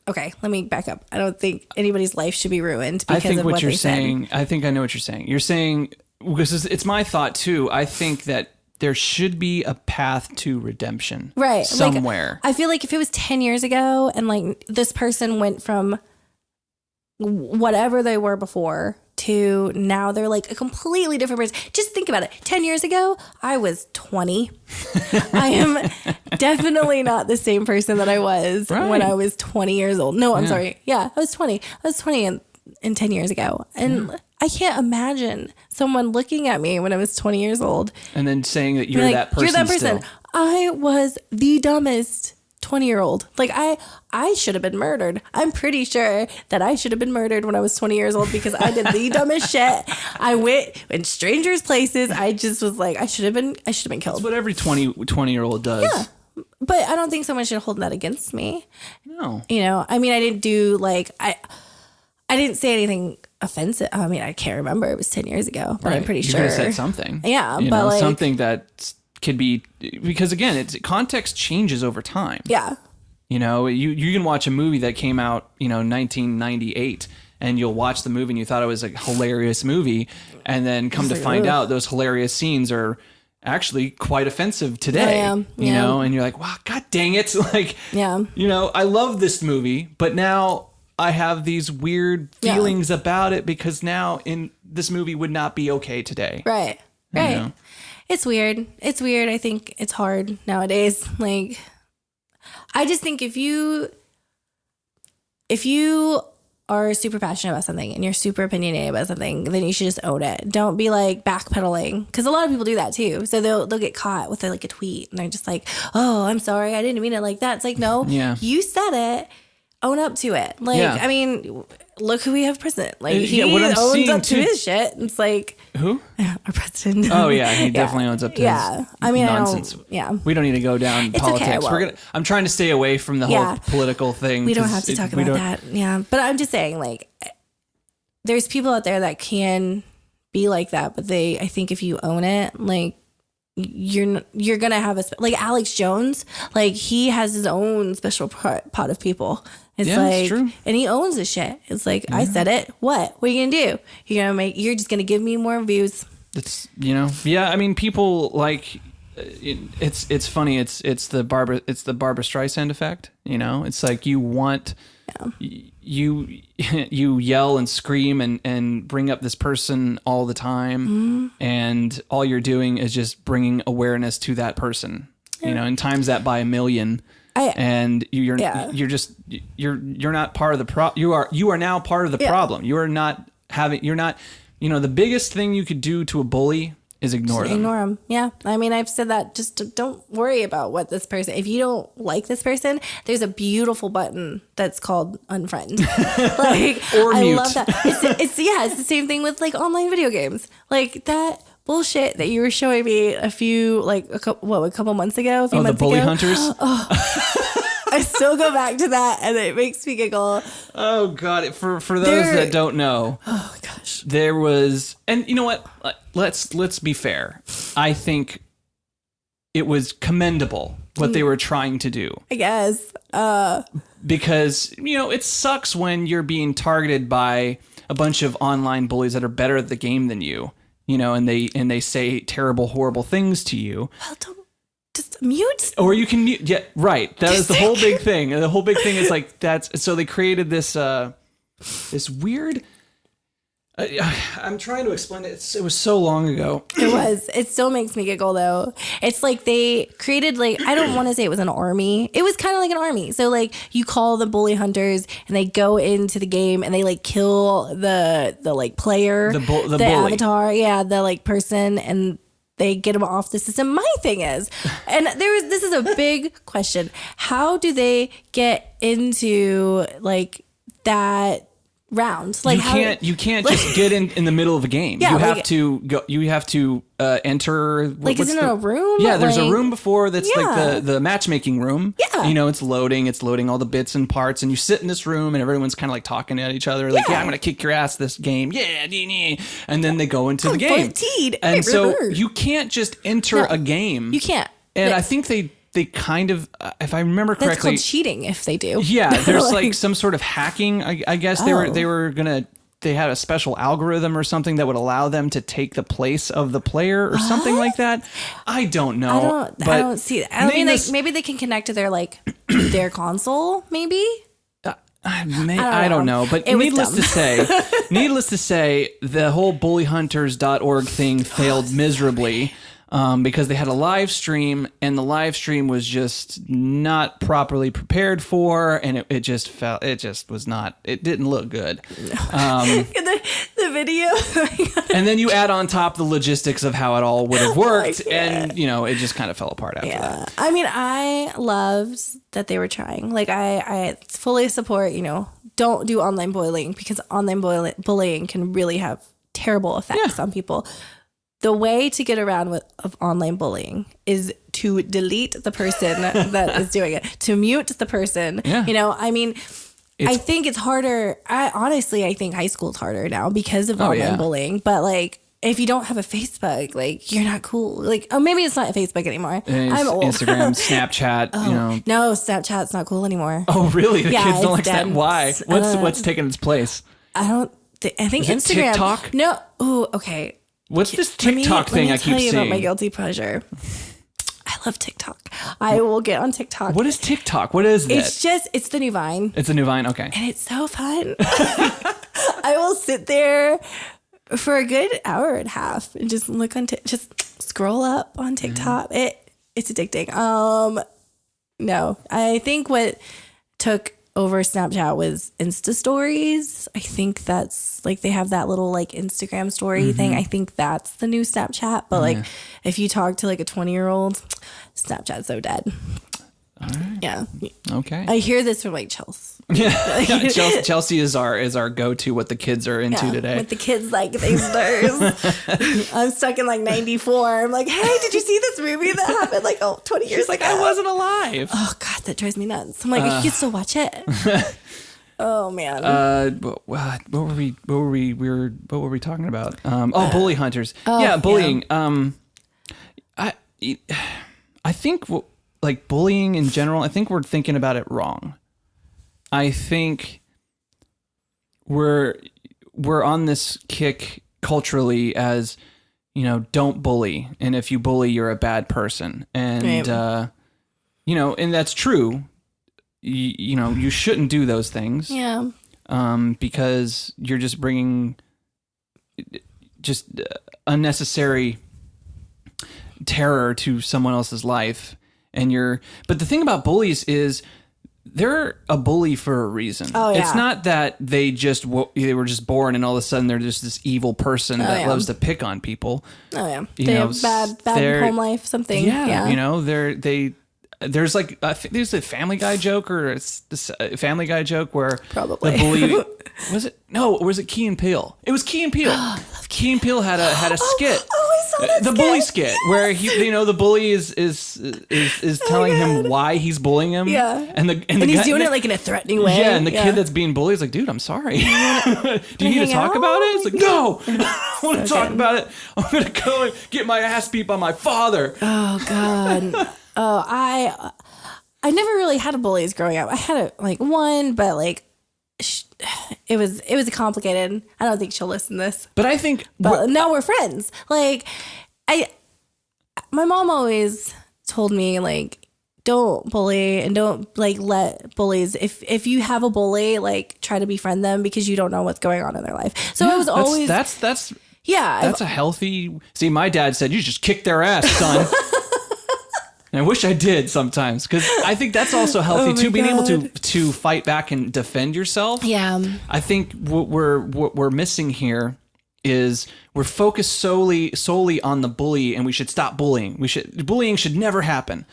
[SPEAKER 2] okay, let me back up. I don't think anybody's life should be ruined because of what you're saying.
[SPEAKER 1] I think I know what you're saying. You're saying, because it's my thought too, I think that there should be a path to redemption,
[SPEAKER 2] right?
[SPEAKER 1] Somewhere.
[SPEAKER 2] Like, I feel like if it was 10 years ago and like this person went from whatever they were before to now they're like a completely different person. Just think about it. 10 years ago, I was 20. I am definitely not the same person that I was when I was 20 years old. No, I'm sorry. Yeah, I was 20. I was 20 in 10 years ago. And I can't imagine someone looking at me when I was 20 years old.
[SPEAKER 1] And then saying that you're that person. You're that person. Still.
[SPEAKER 2] I was the dumbest 20-year-old. Like I should have been murdered. I'm pretty sure that I should have been murdered when I was 20 years old because I did the dumbest shit. I went in strangers' places. I just was like, I should have been killed.
[SPEAKER 1] That's what every 20-year-old does.
[SPEAKER 2] Yeah. But I don't think someone should hold that against me.
[SPEAKER 1] No.
[SPEAKER 2] I mean, I didn't do like, I didn't say anything offensive. I mean, I can't remember. It was 10 years ago, but I'm pretty sure.
[SPEAKER 1] You could have said something.
[SPEAKER 2] Yeah. But like,
[SPEAKER 1] something that could be, because again, context changes over time.
[SPEAKER 2] Yeah.
[SPEAKER 1] You can watch a movie that came out, 1998, and you'll watch the movie and you thought it was a hilarious movie, and then come to find out those hilarious scenes are actually quite offensive today. And you're like, wow, god dang it. Like, I love this movie, but now I have these weird feelings about it because now in this movie would not be okay today. Right.
[SPEAKER 2] Right. It's weird. I think it's hard nowadays. Like, I just think if you are super passionate about something and you're super opinionated about something, then you should just own it. Don't be like backpedaling, because a lot of people do that too. So they'll get caught with like a tweet and they're just like, oh, I'm sorry, I didn't mean it like that. It's like, no, you said it. Own up to it. Like, I mean, look who we have president. Like, he owns up to his shit. It's like,
[SPEAKER 1] who?
[SPEAKER 2] Our president.
[SPEAKER 1] Oh yeah, he definitely owns up to his
[SPEAKER 2] I mean,
[SPEAKER 1] nonsense.
[SPEAKER 2] We
[SPEAKER 1] don't need to go down politics.
[SPEAKER 2] Okay,
[SPEAKER 1] I'm trying to stay away from the whole political thing.
[SPEAKER 2] We don't have to talk about that. Yeah, but I'm just saying, like, there's people out there that can be like that, but I think if you own it, like, you're gonna have like Alex Jones, like he has his own special pot of people. It's like, true. And he owns the shit. It's like, I said it. What are you gonna do? You're just gonna give me more views.
[SPEAKER 1] It's I mean, people like it's funny. It's the Barbara Streisand effect. It's like you want. You yell and scream and bring up this person all the time, and all you're doing is just bringing awareness to that person, and times that by 1 million, and you're not part of the you are now part of the problem. You're not the biggest thing you could do to a bully is ignore them.
[SPEAKER 2] Yeah. I mean, I've said that. Just don't worry about what this person, if you don't like this person, there's a beautiful button that's called unfriend. Like,
[SPEAKER 1] or
[SPEAKER 2] I
[SPEAKER 1] mute.
[SPEAKER 2] love that. It's the same thing with like online video games. Like that bullshit that you were showing me a couple months ago,
[SPEAKER 1] the bully hunters.
[SPEAKER 2] I still go back to that and it makes me giggle.
[SPEAKER 1] Oh God. For those that don't know.
[SPEAKER 2] Oh gosh.
[SPEAKER 1] There was, and you know what? Let's be fair. I think it was commendable what they were trying to do.
[SPEAKER 2] I guess.
[SPEAKER 1] Because, it sucks when you're being targeted by a bunch of online bullies that are better at the game than you, and they say terrible, horrible things to you.
[SPEAKER 2] Well, don't just mute.
[SPEAKER 1] Or you can mute. Yeah, right. That is the whole big thing. The whole big thing is like so they created this this weird. I'm trying to explain it. It was so long ago.
[SPEAKER 2] It was. It still makes me giggle though. It's like they created I don't want to say it was an army. It was kind of like an army. So you call the bully hunters and they go into the game and they kill the player, the bully. Avatar, the person, and they get them off the system. My thing is, and this is a big question. How do they get into that round?
[SPEAKER 1] You can't just get in the middle of a game.
[SPEAKER 2] Yeah,
[SPEAKER 1] you have to go. You have to enter.
[SPEAKER 2] Isn't it a room?
[SPEAKER 1] Yeah, there's a room before that's the matchmaking room.
[SPEAKER 2] Yeah,
[SPEAKER 1] it's loading all the bits and parts, and you sit in this room, and everyone's kind of talking at each other, I'm gonna kick your ass this game. And then they go into the game.
[SPEAKER 2] 14.
[SPEAKER 1] And so you can't just enter a game.
[SPEAKER 2] You can't.
[SPEAKER 1] And I think they kind of, if I remember correctly,
[SPEAKER 2] that's called cheating if they do.
[SPEAKER 1] Yeah, there's some sort of hacking. I guess they were gonna. They had a special algorithm or something that would allow them to take the place of the player or something like that. I don't know.
[SPEAKER 2] I don't see that. I mean, maybe they can connect to their their console. Maybe.
[SPEAKER 1] I don't know. But needless to say, the whole bullyhunters.org thing failed miserably. Because they had a live stream and the live stream was just not properly prepared for, and it didn't look good.
[SPEAKER 2] The video.
[SPEAKER 1] And then you add on top the logistics of how it all would have worked, and it just kind of fell apart after that.
[SPEAKER 2] I mean, I loved that they were trying. I fully support, don't do online bullying, because online bullying can really have terrible effects on people. The way to get around of online bullying is to delete the person that is doing it, to mute the person.
[SPEAKER 1] Yeah.
[SPEAKER 2] I mean, I think it's harder. I think high school is harder now because of online bullying. But if you don't have a Facebook, you're not cool. Maybe it's not Facebook anymore. I'm old.
[SPEAKER 1] Instagram, Snapchat,
[SPEAKER 2] No, Snapchat's not cool anymore.
[SPEAKER 1] Oh, really? The kids don't like that? Why? What's taking its place?
[SPEAKER 2] I think
[SPEAKER 1] is
[SPEAKER 2] Instagram.
[SPEAKER 1] TikTok?
[SPEAKER 2] No. Oh, okay.
[SPEAKER 1] What's this TikTok thing I keep seeing?
[SPEAKER 2] Let me tell you about my guilty pleasure. I love TikTok. I will get on TikTok.
[SPEAKER 1] What is TikTok? What is that?
[SPEAKER 2] It's the new Vine.
[SPEAKER 1] It's the new Vine? Okay.
[SPEAKER 2] And it's so fun. I will sit there for a good hour and a half and just just scroll up on TikTok. It's addicting. No, I think what took over Snapchat was Insta stories. I think that's they have that little Instagram story thing. I think that's the new Snapchat. But if you talk to a 20-year-old, Snapchat's so dead.
[SPEAKER 1] All right.
[SPEAKER 2] Yeah.
[SPEAKER 1] Okay.
[SPEAKER 2] I hear this from Chelsea.
[SPEAKER 1] Yeah. Chelsea is our go-to what the kids are into today.
[SPEAKER 2] What the kids like these days. I'm stuck in 94. I'm like, hey, did you see this movie that happened 20 years ago?
[SPEAKER 1] I wasn't alive.
[SPEAKER 2] Oh God, that drives me nuts. I'm like, you can still watch it. Oh man.
[SPEAKER 1] What were we talking about? Bully hunters. Bullying. Yeah. I think bullying in general, I think we're thinking about it wrong. I think we're on this kick culturally as, don't bully. And if you bully, you're a bad person. And, and that's true. You shouldn't do those things.
[SPEAKER 2] Yeah.
[SPEAKER 1] Because you're just bringing unnecessary terror to someone else's life. But the thing about bullies is they're a bully for a reason. Oh, yeah. It's not that they were just born and all of a sudden they're just this evil person that loves to pick on people. Oh yeah, they have bad home life, something. Yeah. There's there's a Family Guy joke or a Family Guy joke where
[SPEAKER 2] probably
[SPEAKER 1] the bully was it? No, or was it Key and Peele? It was Key and Peele. Key and Peele had a skit.
[SPEAKER 2] Oh, I saw
[SPEAKER 1] The bully skit where the bully is telling him why he's bullying him.
[SPEAKER 2] Yeah.
[SPEAKER 1] And
[SPEAKER 2] he's doing it like in a threatening way.
[SPEAKER 1] Yeah, and the kid that's being bullied is like, dude, I'm sorry. Do you need to talk about it? It's like, no, I don't want to talk about it. I'm gonna go and get my ass beat by my father.
[SPEAKER 2] Oh God. Oh, I never really had a bullies growing up. I had one, but it was complicated. I don't think she'll listen to this.
[SPEAKER 1] But I think
[SPEAKER 2] now we're friends. My mom always told me don't bully and don't let bullies. If you have a bully, try to befriend them because you don't know what's going on in their life. So it was always
[SPEAKER 1] that's a healthy. See, my dad said you just kick their ass, son. And I wish I did sometimes because I think that's also healthy too. Being able to fight back and defend yourself.
[SPEAKER 2] Yeah.
[SPEAKER 1] I think what we're missing here is we're focused solely on the bully, and we should stop bullying. Bullying should never happen.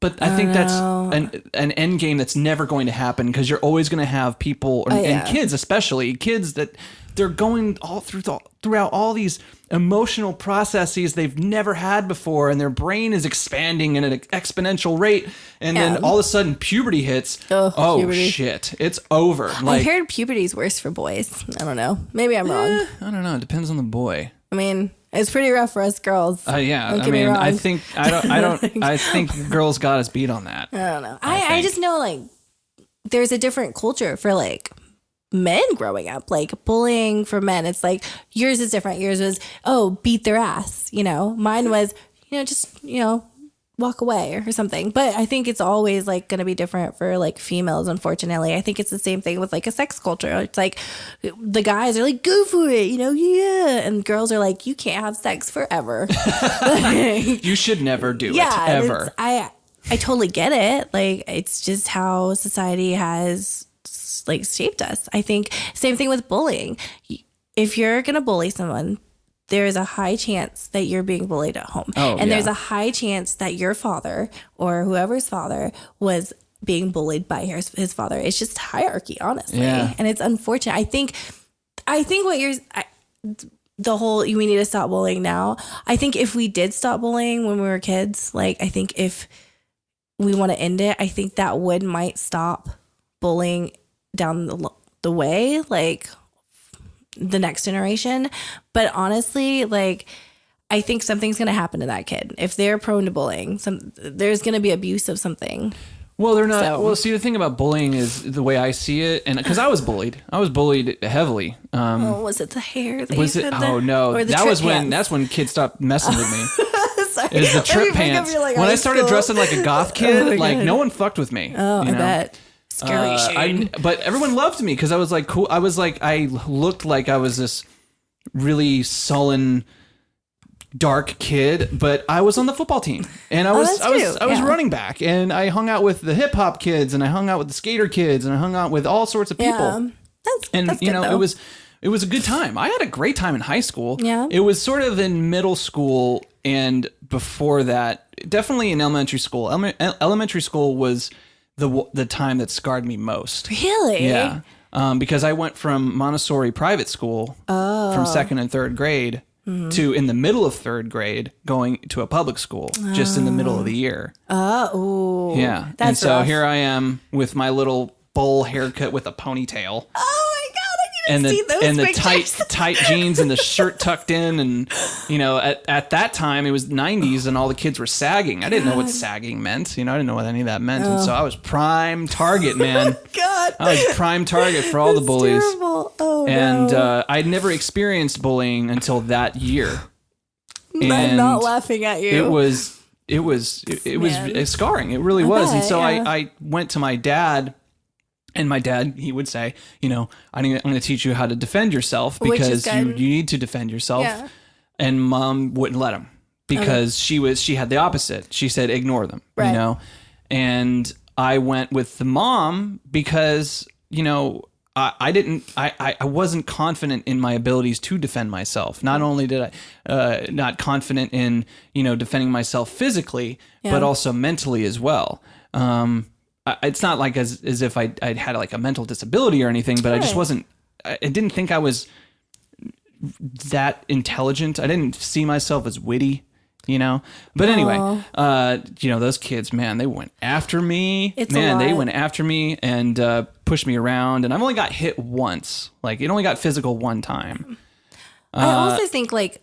[SPEAKER 1] But I think that's an end game that's never going to happen because you're always going to have people and kids, especially kids that they're going all throughout all these emotional processes they've never had before, and their brain is expanding at an exponential rate, and then all of a sudden puberty hits. Puberty. Shit, it's over.
[SPEAKER 2] I heard puberty's worse for boys. I don't know. Maybe I'm wrong.
[SPEAKER 1] I don't know. It depends on the boy.
[SPEAKER 2] I mean, it's pretty rough for us girls.
[SPEAKER 1] Yeah. I think girls got us beat on that.
[SPEAKER 2] I don't know. I just know there's a different culture for men growing up, bullying for men. It's yours is different. Yours was, beat their ass. Mine was, just, walk away or something. But I think it's always going to be different for females. Unfortunately, I think it's the same thing with a sex culture. It's the guys are go for it, yeah, and girls are you can't have sex forever.
[SPEAKER 1] You should never do it ever.
[SPEAKER 2] I totally get it. It's just how society has shaped us. I think same thing with bullying. If you're gonna bully someone, there's a high chance that you're being bullied at home. There's a high chance that your father or whoever's father was being bullied by his father. It's just hierarchy, honestly. And it's unfortunate. I think what the whole we need to stop bullying now. I think if we did stop bullying when we were kids, I think if we want to end it, I think that might stop bullying down the way, the next generation. But honestly, I think something's going to happen to that kid. If they're prone to bullying, there's going to be abuse of something.
[SPEAKER 1] Well, they're not. So. Well, see, the thing about bullying is the way I see it, and because I was bullied heavily.
[SPEAKER 2] Was it the hair?
[SPEAKER 1] No, that's when kids stopped messing with me. It was the trip pants. When I started dressing like a goth kid, no one fucked with me.
[SPEAKER 2] I bet. Scary shade.
[SPEAKER 1] But everyone loved me because I was cool. I looked like I was this really sullen, dark kid, but I was on the football team and I was running back, and I hung out with the hip hop kids, and I hung out with the skater kids, and I hung out with all sorts of people.
[SPEAKER 2] Yeah. That's good, though.
[SPEAKER 1] It was a good time. I had a great time in high school.
[SPEAKER 2] Yeah.
[SPEAKER 1] It was sort of in middle school and before that, definitely in elementary school. Elementary school was the time that scarred me most.
[SPEAKER 2] Really?
[SPEAKER 1] Yeah. Because I went from Montessori private school from second and third grade to in the middle of third grade going to a public school just in the middle of the year.
[SPEAKER 2] Oh.
[SPEAKER 1] Yeah.
[SPEAKER 2] That's
[SPEAKER 1] and so
[SPEAKER 2] rough.
[SPEAKER 1] here I am with my little bowl haircut with a ponytail.
[SPEAKER 2] Oh my God, I need to see those pictures.
[SPEAKER 1] the tight jeans and the shirt tucked in, and at that time it was 90s and all the kids were sagging. I didn't know what sagging meant. I didn't know what any of that meant, and so I was prime target, man.
[SPEAKER 2] God,
[SPEAKER 1] I was prime target for all the bullies.
[SPEAKER 2] Terrible. Oh,
[SPEAKER 1] and
[SPEAKER 2] no.
[SPEAKER 1] I'd never experienced bullying until that year.
[SPEAKER 2] I'm not laughing at you.
[SPEAKER 1] It was scarring. It really was. And so I went to my dad. And my dad, he would say, I'm going to teach you how to defend yourself because you need to defend yourself. Yeah. And Mom wouldn't let him because she had the opposite. She said, ignore them,
[SPEAKER 2] right.
[SPEAKER 1] And I went with the mom because, I wasn't confident in my abilities to defend myself. Not only did I not confident in, defending myself physically, but also mentally as well. It's not like as if I'd had like a mental disability or anything, but I just wasn't. I didn't think I was that intelligent. I didn't see myself as witty, you know. But anyway, you know, those kids, man, they went after me. They went after me and pushed me around. And I've only got hit once. Like, it only got physical one time.
[SPEAKER 2] I also think like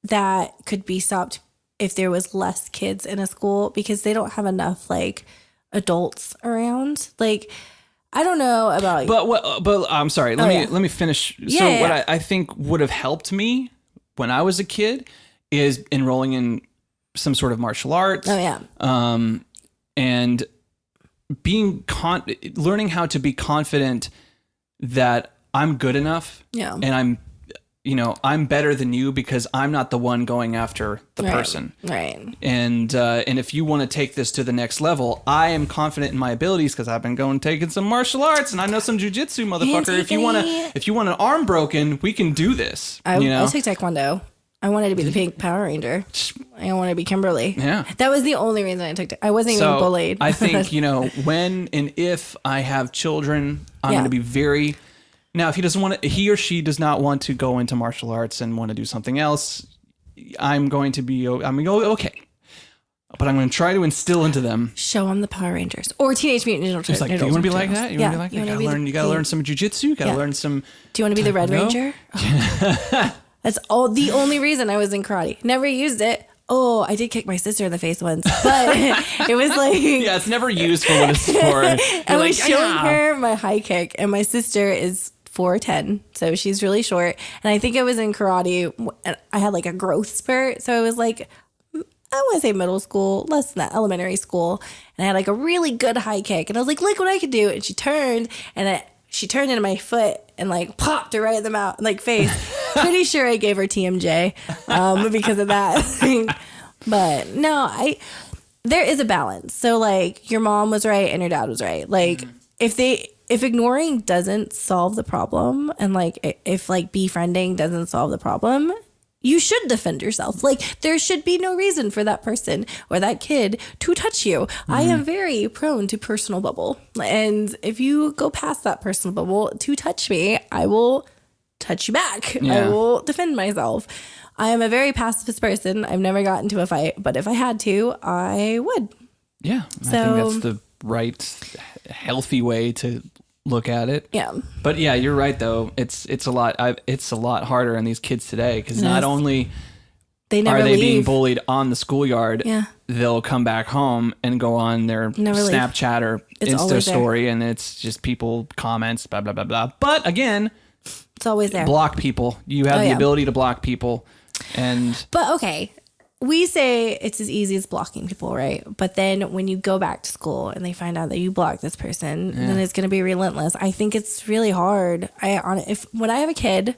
[SPEAKER 2] that could be stopped if there was less kids in a school, because they don't have enough like adults around. Like, I don't know about.
[SPEAKER 1] But I'm sorry. Let me finish. What I think would have helped me when I was a kid is enrolling in some sort of martial arts.
[SPEAKER 2] Oh yeah.
[SPEAKER 1] And learning how to be confident that I'm good enough.
[SPEAKER 2] Yeah.
[SPEAKER 1] And I'm better than you because I'm not the one going after the person.
[SPEAKER 2] Right.
[SPEAKER 1] And if you want to take this to the next level, I am confident in my abilities because I've been taking some martial arts and I know some jujitsu, motherfucker. If you want an arm broken, we can do this.
[SPEAKER 2] I took Taekwondo. I wanted to be the pink Power Ranger. I wanted to be Kimberly. Yeah. That was the only reason I took it. I wasn't even bullied.
[SPEAKER 1] I think, when and if I have children, I'm going to be very... Now, if he or she does not want to go into martial arts and want to do something else, I'm going to go, okay. But I'm going to try to instill into them.
[SPEAKER 2] Show them the Power Rangers or Teenage Mutant Ninja Turtles.
[SPEAKER 1] It's like, do you want to be like that? You want to be like that? You got to learn some jujitsu. You got to learn some.
[SPEAKER 2] Do you want to be the Red Ranger? Oh. That's the only reason I was in karate. Never used it. Oh, I did kick my sister in the face once, but it was like...
[SPEAKER 1] Yeah, it's never used for what it's for.
[SPEAKER 2] I was showing her my high kick, and my sister is 4'10", so she's really short. And I think I was in karate, and I had like a growth spurt, so it was like, I want to say middle school, less than that, elementary school. And I had like a really good high kick, and I was like, look what I could do. And she turned, she turned into my foot and like popped her right in the mouth, like face. Pretty sure I gave her TMJ because of that. But no, there is a balance. So like your mom was right and your dad was right. Like if ignoring doesn't solve the problem, and like if like befriending doesn't solve the problem, you should defend yourself. Like, there should be no reason for that person or that kid to touch you. Mm-hmm. I am very prone to personal bubble. And if you go past that personal bubble to touch me, I will touch you back. Yeah. I will defend myself. I am a very pacifist person. I've never gotten into a fight, but if I had to, I would.
[SPEAKER 1] Yeah. I think that's the right, healthy way to look at it.
[SPEAKER 2] Yeah.
[SPEAKER 1] But yeah, you're right though. It's a lot harder on these kids today because not only are they being bullied on the schoolyard, they'll come back home and go on their Snapchat or Insta story and it's just people comments, blah, blah, blah, blah. But again,
[SPEAKER 2] it's always there.
[SPEAKER 1] Block people. You have the ability to block people.
[SPEAKER 2] But okay. We say it's as easy as blocking people, right? But then when you go back to school and they find out that you blocked this person, then it's going to be relentless. I think it's really hard. When I have a kid,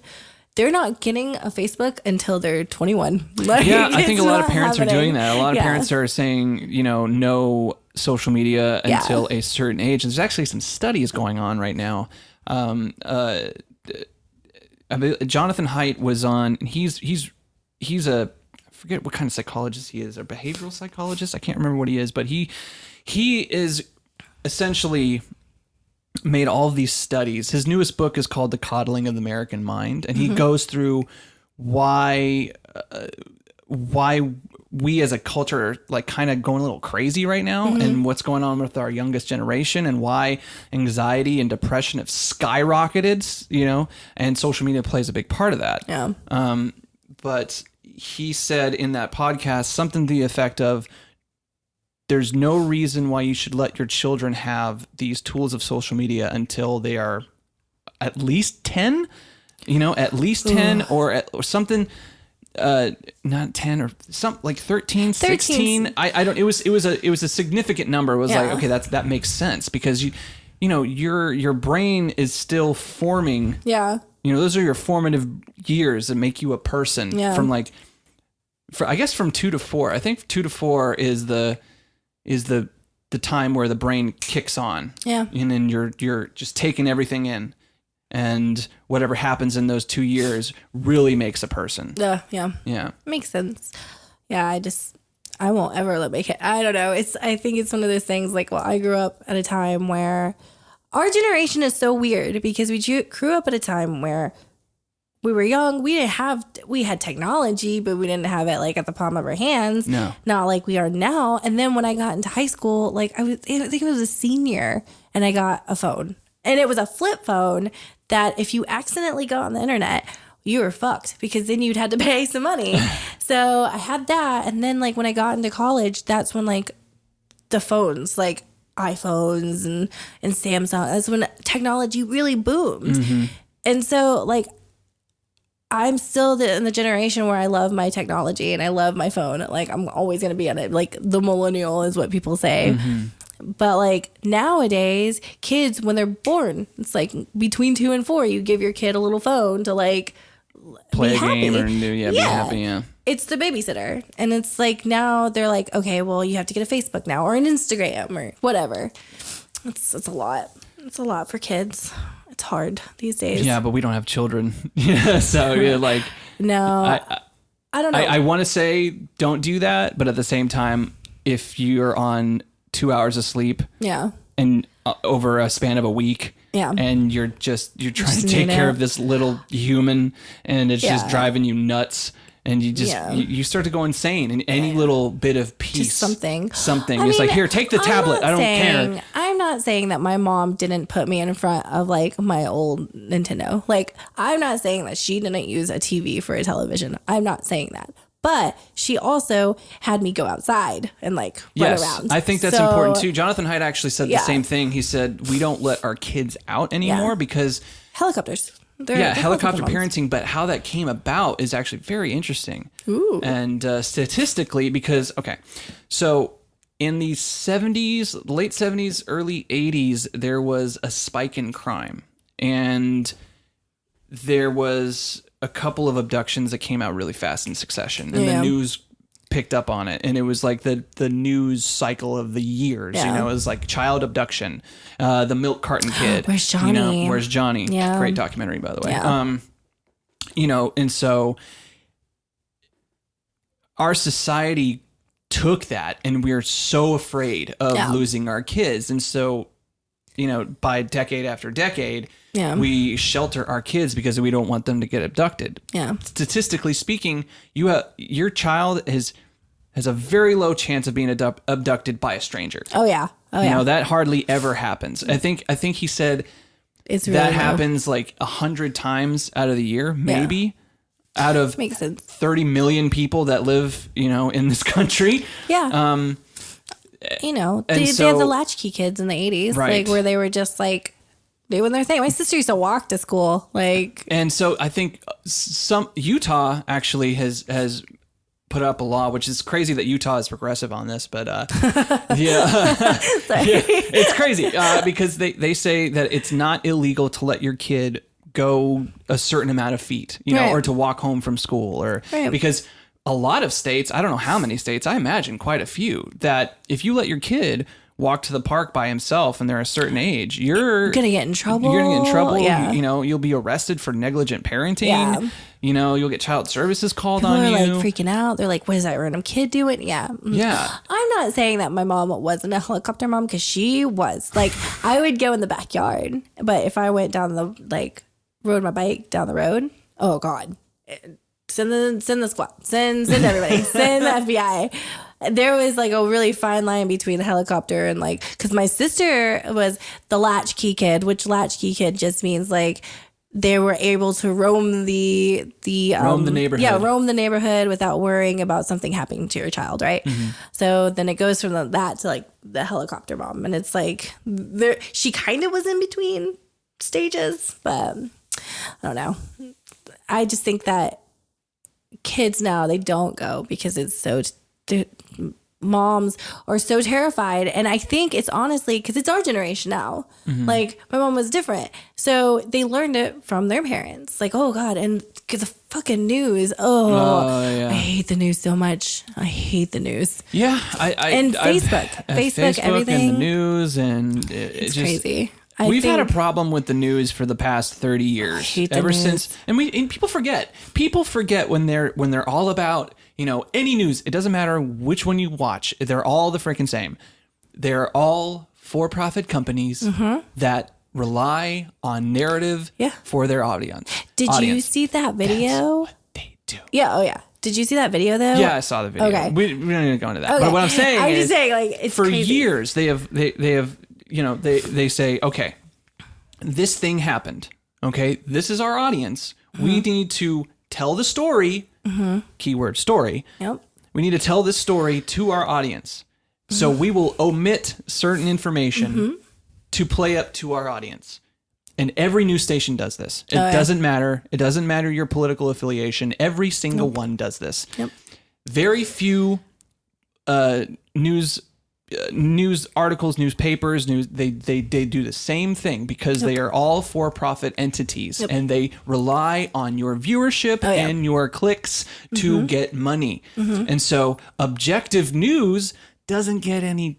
[SPEAKER 2] they're not getting a Facebook until they're 21. Like,
[SPEAKER 1] yeah, I think a lot of parents are doing that. A lot of parents are saying, no social media until a certain age. And there's actually some studies going on right now. Jonathan Haidt was on. He's a, I forget what kind of psychologist he is, or behavioral psychologist. I can't remember what he is, but he is essentially made all of these studies. His newest book is called The Coddling of the American Mind, and he goes through why we as a culture are like kind of going a little crazy right now, and what's going on with our youngest generation, and why anxiety and depression have skyrocketed, and social media plays a big part of that.
[SPEAKER 2] Yeah.
[SPEAKER 1] But he said in that podcast something to the effect of, there's no reason why you should let your children have these tools of social media until they are at least 10, at least 10 or something, not 10 or something like 13, 16. I don't, it was a significant number. It was like, okay, that makes sense because your brain is still forming. Yeah. Those are your formative years that make you a person from I guess from 2 to 4. I think 2 to 4 is the time where the brain kicks on. Yeah. And then you're just taking everything in. And whatever happens in those 2 years really makes a person. Yeah. Yeah.
[SPEAKER 2] Makes sense. Yeah, I won't ever let my kid. I don't know. I think it's one of those things like, well, I grew up at a time where our generation is so weird because we grew up at a time where we were young. We had technology, but we didn't have it like at the palm of our hands.
[SPEAKER 1] No.
[SPEAKER 2] Not like we are now. And then when I got into high school, like I think it was a senior, and I got a phone. And it was a flip phone that if you accidentally got on the internet, you were fucked, because then you'd had to pay some money. So I had that. And then like when I got into college, that's when like the phones, like iPhones and Samsung, that's when technology really boomed.
[SPEAKER 1] Mm-hmm.
[SPEAKER 2] And so like I'm still in the generation where I love my technology and I love my phone. Like I'm always going to be on it. Like the millennial is what people say.
[SPEAKER 1] Mm-hmm.
[SPEAKER 2] But like nowadays, kids, when they're born, it's like between 2 and 4, you give your kid a little phone to like
[SPEAKER 1] play
[SPEAKER 2] be
[SPEAKER 1] a
[SPEAKER 2] happy.
[SPEAKER 1] game or be happy. Yeah.
[SPEAKER 2] It's the babysitter. And it's like now they're like, okay, well, you have to get a Facebook now or an Instagram or whatever. It's a lot. It's a lot for kids. It's hard these days.
[SPEAKER 1] Yeah, but we don't have children. Yeah, so you're like,
[SPEAKER 2] no, I don't know.
[SPEAKER 1] I want to say don't do that, but at the same time, if you're on 2 hours of sleep,
[SPEAKER 2] yeah,
[SPEAKER 1] and over a span of a week,
[SPEAKER 2] yeah,
[SPEAKER 1] and you're trying to take care of this little human, and it's just driving you nuts. And you just you start to go insane, and any little bit of peace,
[SPEAKER 2] just something.
[SPEAKER 1] It's like, here, take the tablet. I don't care.
[SPEAKER 2] I'm not saying that my mom didn't put me in front of like my old Nintendo. Like I'm not saying that she didn't use a TV for a television. I'm not saying that. But she also had me go outside and like run around.
[SPEAKER 1] I think that's important too. Jonathan Haidt actually said the same thing. He said, we don't let our kids out anymore because
[SPEAKER 2] helicopters.
[SPEAKER 1] They're helicopter parenting, but how that came about is actually very interesting.
[SPEAKER 2] Ooh.
[SPEAKER 1] And statistically, because, so in the 70s, late 70s, early 80s, there was a spike in crime. And there was a couple of abductions that came out really fast in succession. And the news picked up on it, and it was like the news cycle of the years. You know, it was like child abduction, the milk carton kid.
[SPEAKER 2] Where's Johnny?
[SPEAKER 1] You know, where's Johnny?
[SPEAKER 2] Yeah.
[SPEAKER 1] Great documentary, by the way. You know, and so our society took that, and we're so afraid of losing our kids, and so, you know, by decade after decade, we shelter our kids because we don't want them to get abducted. Yeah. Statistically speaking, your child has a very low chance of being abducted by a stranger.
[SPEAKER 2] Oh yeah.
[SPEAKER 1] You know, that hardly ever happens. I think he said
[SPEAKER 2] it's really
[SPEAKER 1] that happens like 100 times out of the year, maybe. Out of
[SPEAKER 2] makes sense.
[SPEAKER 1] 30 million people that live, you know, in this country.
[SPEAKER 2] Yeah. You know, they had the latchkey kids in the 80s, like where they were just like doing their thing. My sister used to walk to school, like. And
[SPEAKER 1] so I think Utah actually has put up a law, which is crazy that Utah is progressive on this, but it's crazy because they say that it's not illegal to let your kid go a certain amount of feet, you know, or to walk home from school, or because a lot of states, I don't know how many states, I imagine quite a few, that if you let your kid walk to the park by himself and they're a certain age, you're
[SPEAKER 2] gonna get in trouble.
[SPEAKER 1] You're gonna get in trouble. Yeah. You know, you'll be arrested for negligent parenting. Yeah. You know, you'll get child services called on you.
[SPEAKER 2] People are like freaking out. They're like, what is that random kid doing? Yeah.
[SPEAKER 1] Yeah.
[SPEAKER 2] I'm not saying that my mom wasn't a helicopter mom, because she was. Like, I would go in the backyard, but if I went down rode my bike down the road, oh God. Send the squad. Send everybody. Send the FBI. There was like a really fine line between the helicopter and like, because my sister was the latchkey kid, which latchkey kid just means like they were able to roam the
[SPEAKER 1] neighborhood.
[SPEAKER 2] Yeah, roam the neighborhood without worrying about something happening to your child, right? Mm-hmm. So then it goes from that to like the helicopter mom, and it's like she kind of was in between stages, but I don't know. I just think that kids now, they don't go because it's so moms are so terrified, and I think it's honestly because it's our generation now. Mm-hmm. Like my mom was different, so they learned it from their parents. Like, oh God, and because the fucking news. I hate the news so much. I hate the news.
[SPEAKER 1] Yeah,
[SPEAKER 2] Facebook, everything,
[SPEAKER 1] and the news, and it's just
[SPEAKER 2] crazy.
[SPEAKER 1] We've had a problem with the news for the past 30 years. Ever since, and people forget. People forget when they're all about, you know, any news. It doesn't matter which one you watch. They're all the freaking same. They're all for-profit companies that rely on narrative
[SPEAKER 2] Yeah.
[SPEAKER 1] for their audience.
[SPEAKER 2] Did you see that video?
[SPEAKER 1] That's what they do.
[SPEAKER 2] Yeah. Oh, yeah. Did you see that video though?
[SPEAKER 1] Yeah, I saw the video.
[SPEAKER 2] Okay.
[SPEAKER 1] We don't need to go into that.
[SPEAKER 2] Okay.
[SPEAKER 1] But what I'm saying
[SPEAKER 2] I'm
[SPEAKER 1] is,
[SPEAKER 2] just saying, like, it's
[SPEAKER 1] for
[SPEAKER 2] crazy.
[SPEAKER 1] years they have they say, okay, this thing happened. Okay, this is our audience. We need to tell the story. Keyword story.
[SPEAKER 2] Yep.
[SPEAKER 1] We need to tell this story to our audience. So we will omit certain information to play up to our audience. And every news station does this. It doesn't matter. It doesn't matter your political affiliation. Every single one does this.
[SPEAKER 2] Yep.
[SPEAKER 1] Very few news articles, newspapers, they do the same thing because they are all for-profit entities and they rely on your viewership and your clicks to get money. And so objective news doesn't get any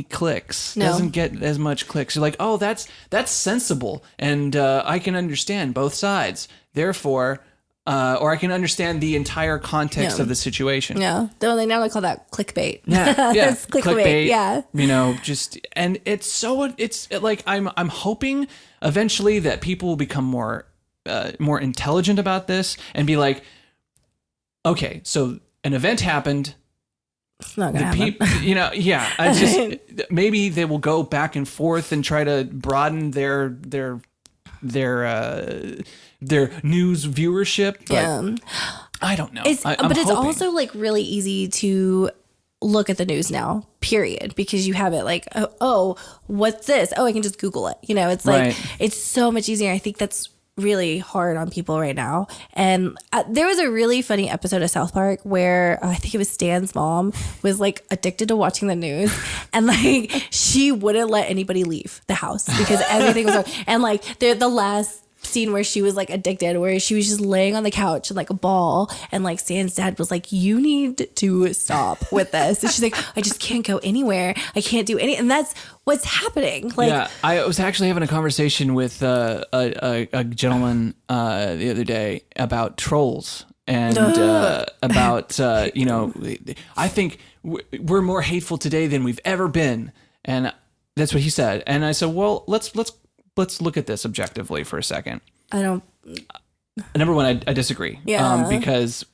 [SPEAKER 1] clicks, doesn't get as much clicks. You're like, oh, that's sensible, and I can understand both sides. Therefore, or I can understand the entire context of the situation.
[SPEAKER 2] Yeah. They now call that clickbait.
[SPEAKER 1] Yeah.
[SPEAKER 2] It's clickbait. Yeah.
[SPEAKER 1] And it's like I'm hoping eventually that people will become more intelligent about this and be like, okay, so an event happened.
[SPEAKER 2] It's not gonna happen.
[SPEAKER 1] I just maybe they will go back and forth and try to broaden their news viewership. But I don't know.
[SPEAKER 2] It's also like really easy to look at the news now, period, because you have it like, oh, what's this? Oh, I can just Google it. It's like, it's so much easier. I think that's really hard on people right now. And there was a really funny episode of South Park where I think it was Stan's mom was like addicted to watching the news, and like she wouldn't let anybody leave the house because everything was wrong. And like the last scene where she was like addicted, where she was just laying on the couch in like a ball, and like Stan's dad was like, you need to stop with this. And she's like, I just can't go anywhere, I can't do any, and that's what's happening. Like,
[SPEAKER 1] I was actually having a conversation with a gentleman the other day about trolls and about I think we're more hateful today than we've ever been, and that's what he said. And I said, well, let's look at this objectively for a second. Number one, I disagree.
[SPEAKER 2] Yeah.
[SPEAKER 1] Because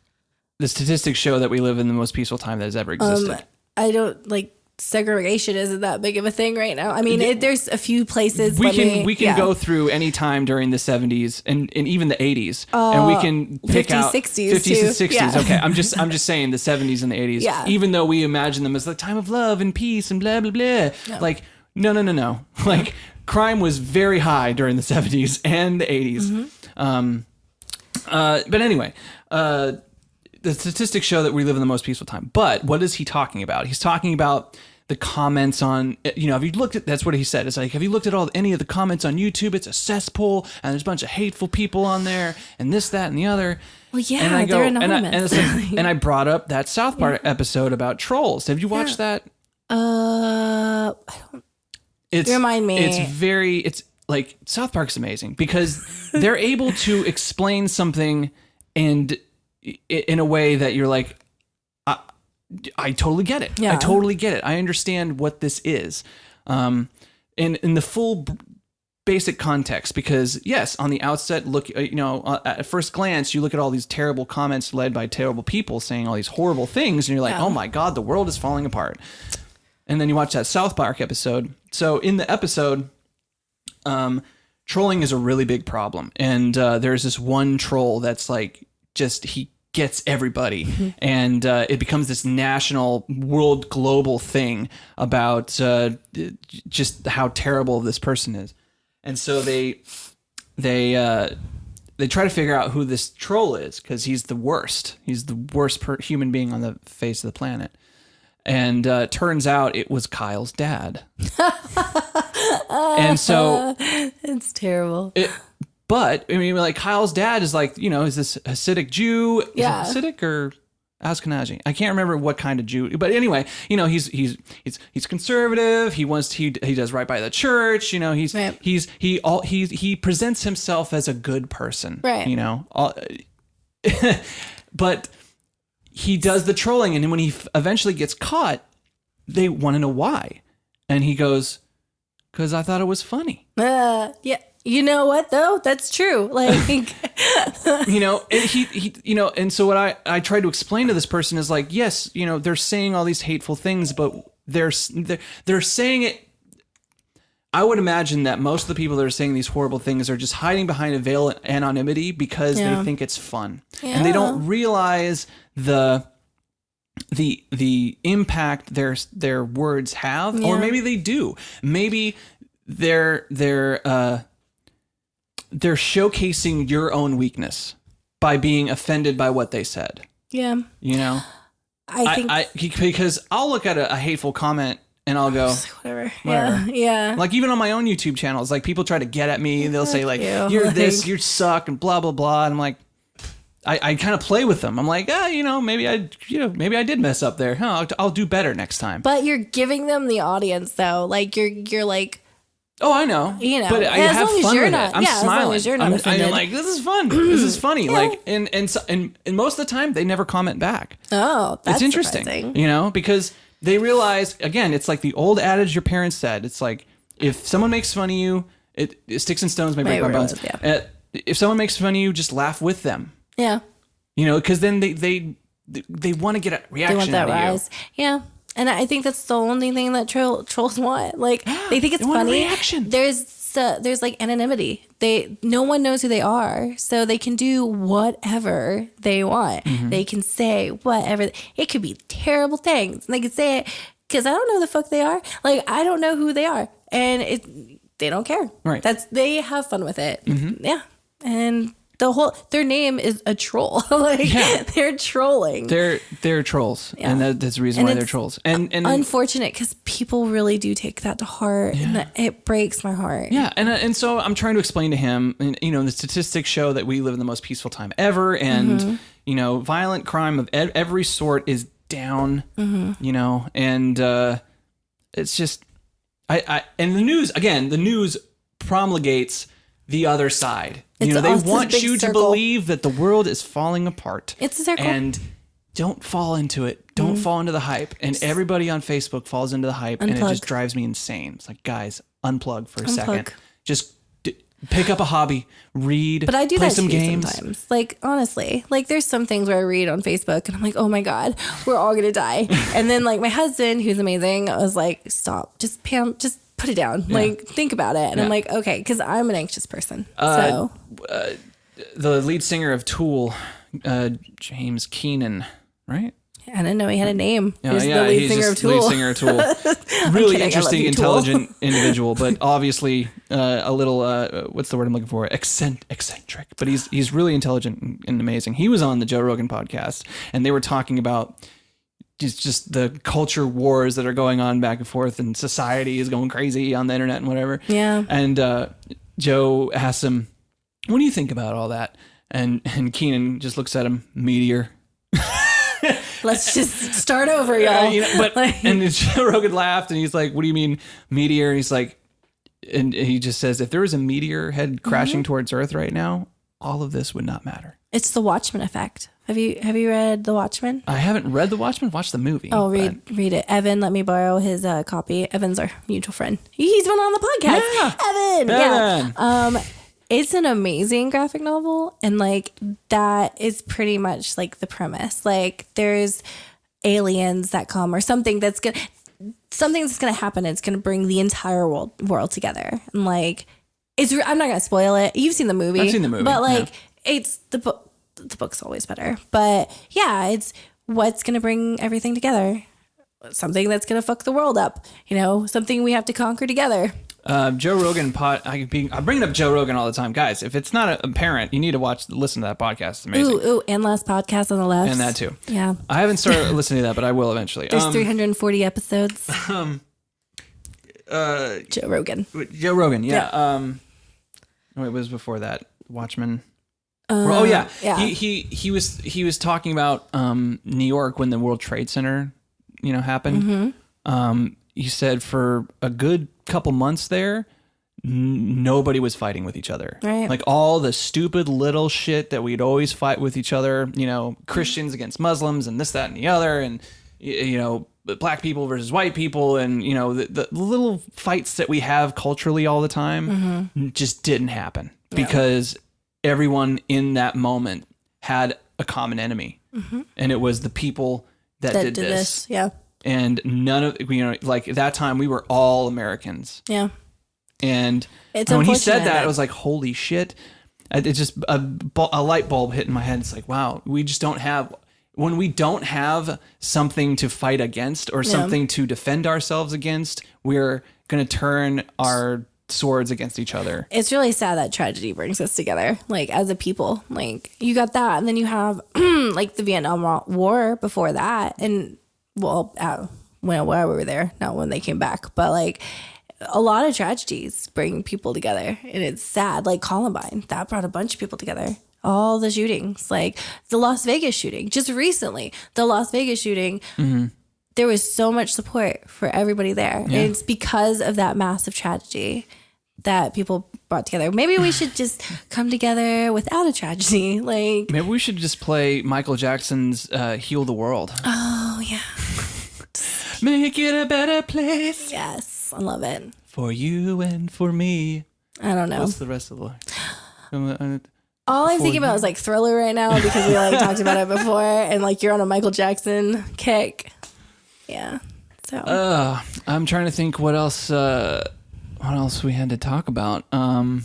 [SPEAKER 1] the statistics show that we live in the most peaceful time that has ever existed.
[SPEAKER 2] I don't like segregation isn't that big of a thing right now. I mean, there's a few places
[SPEAKER 1] we can go through any time during the 70s and even the 80s, and we can pick
[SPEAKER 2] 50s,
[SPEAKER 1] out
[SPEAKER 2] 60s
[SPEAKER 1] 50s
[SPEAKER 2] too.
[SPEAKER 1] and 60s.
[SPEAKER 2] Yeah.
[SPEAKER 1] Okay, I'm just saying the 70s and the 80s.
[SPEAKER 2] Yeah.
[SPEAKER 1] Even though we imagine them as the time of love and peace and blah blah blah.
[SPEAKER 2] No.
[SPEAKER 1] Like no. Like crime was very high during the 70s and the 80s. But anyway, the statistics show that we live in the most peaceful time. But what is he talking about? He's talking about the comments on, have you looked at, that's what he said. It's like, have you looked at any of the comments on YouTube? It's a cesspool, and there's a bunch of hateful people on there, and this, that, and the other.
[SPEAKER 2] Well, yeah,
[SPEAKER 1] and I go,
[SPEAKER 2] they're anonymous.
[SPEAKER 1] And I brought up that South Park episode about trolls. Have you watched that?
[SPEAKER 2] I don't. Remind me.
[SPEAKER 1] It's like South Park's amazing because they're able to explain something and in a way that you're like, I totally get it.
[SPEAKER 2] Yeah.
[SPEAKER 1] I totally get it. I understand what this is. In the full basic context, because yes, on the outset, look, at first glance, you look at all these terrible comments led by terrible people saying all these horrible things, and you're like, oh my God, the world is falling apart. And then you watch that South Park episode. So in the episode, trolling is a really big problem. And there's this one troll that's like, he gets everybody. And it becomes this national, world, global thing about just how terrible this person is. And so they try to figure out who this troll is because he's the worst. He's the worst human being on the face of the planet. And turns out it was Kyle's dad. And so
[SPEAKER 2] it's terrible.
[SPEAKER 1] But I mean, like Kyle's dad is like, is this Hasidic Jew?
[SPEAKER 2] Yeah.
[SPEAKER 1] Is it Hasidic or Ashkenazi? I can't remember what kind of Jew. But anyway, he's conservative. He does right by the church. He presents himself as a good person.
[SPEAKER 2] Right.
[SPEAKER 1] But he does the trolling, and when he eventually gets caught, they want to know why. And he goes, because I thought it was funny.
[SPEAKER 2] Yeah. You know what though? That's true. Like,
[SPEAKER 1] you know, and he, you know, and so what I tried to explain to this person is like, yes, you know, they're saying all these hateful things, but they're saying it. I would imagine that most of the people that are saying these horrible things are just hiding behind a veil of anonymity because they think it's fun, and they don't realize the impact their words have, or maybe they do. Maybe they're showcasing your own weakness by being offended by what they said.
[SPEAKER 2] Yeah.
[SPEAKER 1] You know, I think because I'll look at a hateful comment and I'll go,
[SPEAKER 2] whatever. Yeah.
[SPEAKER 1] Like even on my own YouTube channels, like people try to get at me. They'll say like, you're this, you suck, and blah, blah, blah. And I'm like, I kind of play with them. I'm like, you know, maybe I did mess up there. I'll do better next time.
[SPEAKER 2] But you're giving them the audience though. Like you're like,
[SPEAKER 1] oh, I know.
[SPEAKER 2] You know,
[SPEAKER 1] but I have fun with it. I'm smiling.
[SPEAKER 2] As long as you're not offended.
[SPEAKER 1] I'm like, this is fun. This is funny. Like, and most of the time they never comment back.
[SPEAKER 2] Oh, that's
[SPEAKER 1] it's interesting.
[SPEAKER 2] Surprising.
[SPEAKER 1] You know, because they realize, again, it's like the old adage your parents said. It's like, if someone makes fun of you, it sticks and stones may break my bones. If someone makes fun of you, just laugh with them.
[SPEAKER 2] Yeah.
[SPEAKER 1] You know, because then they want to get a reaction. They want that rise.
[SPEAKER 2] Yeah. And I think that's the only thing that trolls want. Like, they think it's funny.
[SPEAKER 1] Reaction.
[SPEAKER 2] There's like anonymity. No one knows who they are, so they can do whatever they want. Mm-hmm. They can say whatever. It could be terrible things. And they can say it because I don't know the fuck they are. Like, I don't know who they are, and they don't care.
[SPEAKER 1] Right.
[SPEAKER 2] They have fun with it.
[SPEAKER 1] Mm-hmm.
[SPEAKER 2] Yeah. And their name is a troll. They're trolling.
[SPEAKER 1] They're trolls, and that's the reason why they're trolls. And
[SPEAKER 2] unfortunate because people really do take that to heart, and it breaks my heart.
[SPEAKER 1] Yeah, and so I'm trying to explain to him, and you know, the statistics show that we live in the most peaceful time ever, and you know, violent crime of every sort is down. You know, and it's just and the news promulgates the other side. You know, they want you to believe that the world is falling apart.
[SPEAKER 2] It's a circle.
[SPEAKER 1] And don't fall into it. Don't fall into the hype. And everybody on Facebook falls into the hype, and it just drives me insane. It's like, guys, unplug for a second. Just pick up a hobby, read,
[SPEAKER 2] but I do
[SPEAKER 1] play
[SPEAKER 2] that
[SPEAKER 1] some
[SPEAKER 2] too
[SPEAKER 1] games.
[SPEAKER 2] Sometimes. Like, honestly, like there's some things where I read on Facebook and I'm like, oh my God, we're all going to die. And then like my husband, who's amazing, I was like, stop, just Pam, just put it down. Like, think about it. And I'm like, okay, because I'm an anxious person. So
[SPEAKER 1] the lead singer of Tool, James Keenan, right?
[SPEAKER 2] I didn't know he had a name.
[SPEAKER 1] He's
[SPEAKER 2] the lead singer of Tool.
[SPEAKER 1] Lead singer of Tool. Really interesting, intelligent individual, but obviously a little what's the word I'm looking for? Eccentric. But he's really intelligent and amazing. He was on the Joe Rogan podcast, and they were talking about just the culture wars that are going on back and forth, and society is going crazy on the internet and whatever.
[SPEAKER 2] Yeah.
[SPEAKER 1] And Joe asks him, "What do you think about all that?" And Keenan just looks at him, meteor.
[SPEAKER 2] Let's just start over, y'all.
[SPEAKER 1] And Joe Rogan laughed, and he's like, "What do you mean, meteor?" And he's like, and he just says, "If there was a meteor head crashing towards Earth right now, all of this would not matter."
[SPEAKER 2] It's the Watchmen effect. Have you read The Watchmen?
[SPEAKER 1] I haven't read The Watchmen. Watched the movie.
[SPEAKER 2] Oh, read it. Evan let me borrow his copy. Evan's our mutual friend. He's been on the podcast. Evan. Yeah. It's an amazing graphic novel, and like that is pretty much like the premise. Like there's aliens that come, or something that's gonna happen. It's gonna bring the entire world together, and like I'm not gonna spoil it. You've seen the movie.
[SPEAKER 1] I've seen the movie,
[SPEAKER 2] but like it's the book. The book's always better, but yeah, it's what's gonna bring everything together. Something that's gonna fuck the world up. You know, something we have to conquer together.
[SPEAKER 1] Joe Rogan I'm bringing up Joe Rogan all the time, guys. If it's not apparent, you need to listen to that podcast. It's amazing.
[SPEAKER 2] Ooh, and last podcast on the left,
[SPEAKER 1] and that too.
[SPEAKER 2] Yeah,
[SPEAKER 1] I haven't started listening to that, but I will eventually.
[SPEAKER 2] There's 340 episodes. Joe Rogan.
[SPEAKER 1] Yeah. It was before that. Watchmen.
[SPEAKER 2] Yeah.
[SPEAKER 1] He was talking about New York when the World Trade Center, happened. He said for a good couple months there, nobody was fighting with each other.
[SPEAKER 2] Right.
[SPEAKER 1] Like all the stupid little shit that we'd always fight with each other, Christians against Muslims and this, that, and the other. And, black people versus white people, and the little fights that we have culturally all the time just didn't happen because everyone in that moment had a common enemy, and it was the people that did this.
[SPEAKER 2] Yeah.
[SPEAKER 1] And none of like at that time we were all Americans.
[SPEAKER 2] Yeah.
[SPEAKER 1] And
[SPEAKER 2] it's
[SPEAKER 1] when he said that, I was like, holy shit. It's just a light bulb hit in my head. It's like, wow, we just don't have, when we don't have something to fight against or something to defend ourselves against, we're going to turn our swords against each other.
[SPEAKER 2] It's really sad that tragedy brings us together, like as a people. Like you got that, and then you have like the Vietnam War before that, and well, when we were there, not when they came back, but like a lot of tragedies bring people together, and it's sad. Like Columbine, that brought a bunch of people together. All the shootings, like the Las Vegas shooting, just recently, the Las Vegas shooting, there was so much support for everybody there. Yeah. And it's because of that massive tragedy that people brought together. Maybe we should just come together without a tragedy. Like
[SPEAKER 1] maybe we should just play Michael Jackson's "Heal the World."
[SPEAKER 2] Oh yeah.
[SPEAKER 1] Make it a better place.
[SPEAKER 2] Yes, I love it.
[SPEAKER 1] For you and for me.
[SPEAKER 2] I don't know.
[SPEAKER 1] What's the rest of the line?
[SPEAKER 2] All I'm thinking about is like Thriller right now because we like talked about it before, and like you're on a Michael Jackson kick. Yeah. So.
[SPEAKER 1] I'm trying to think what else we had to talk about. I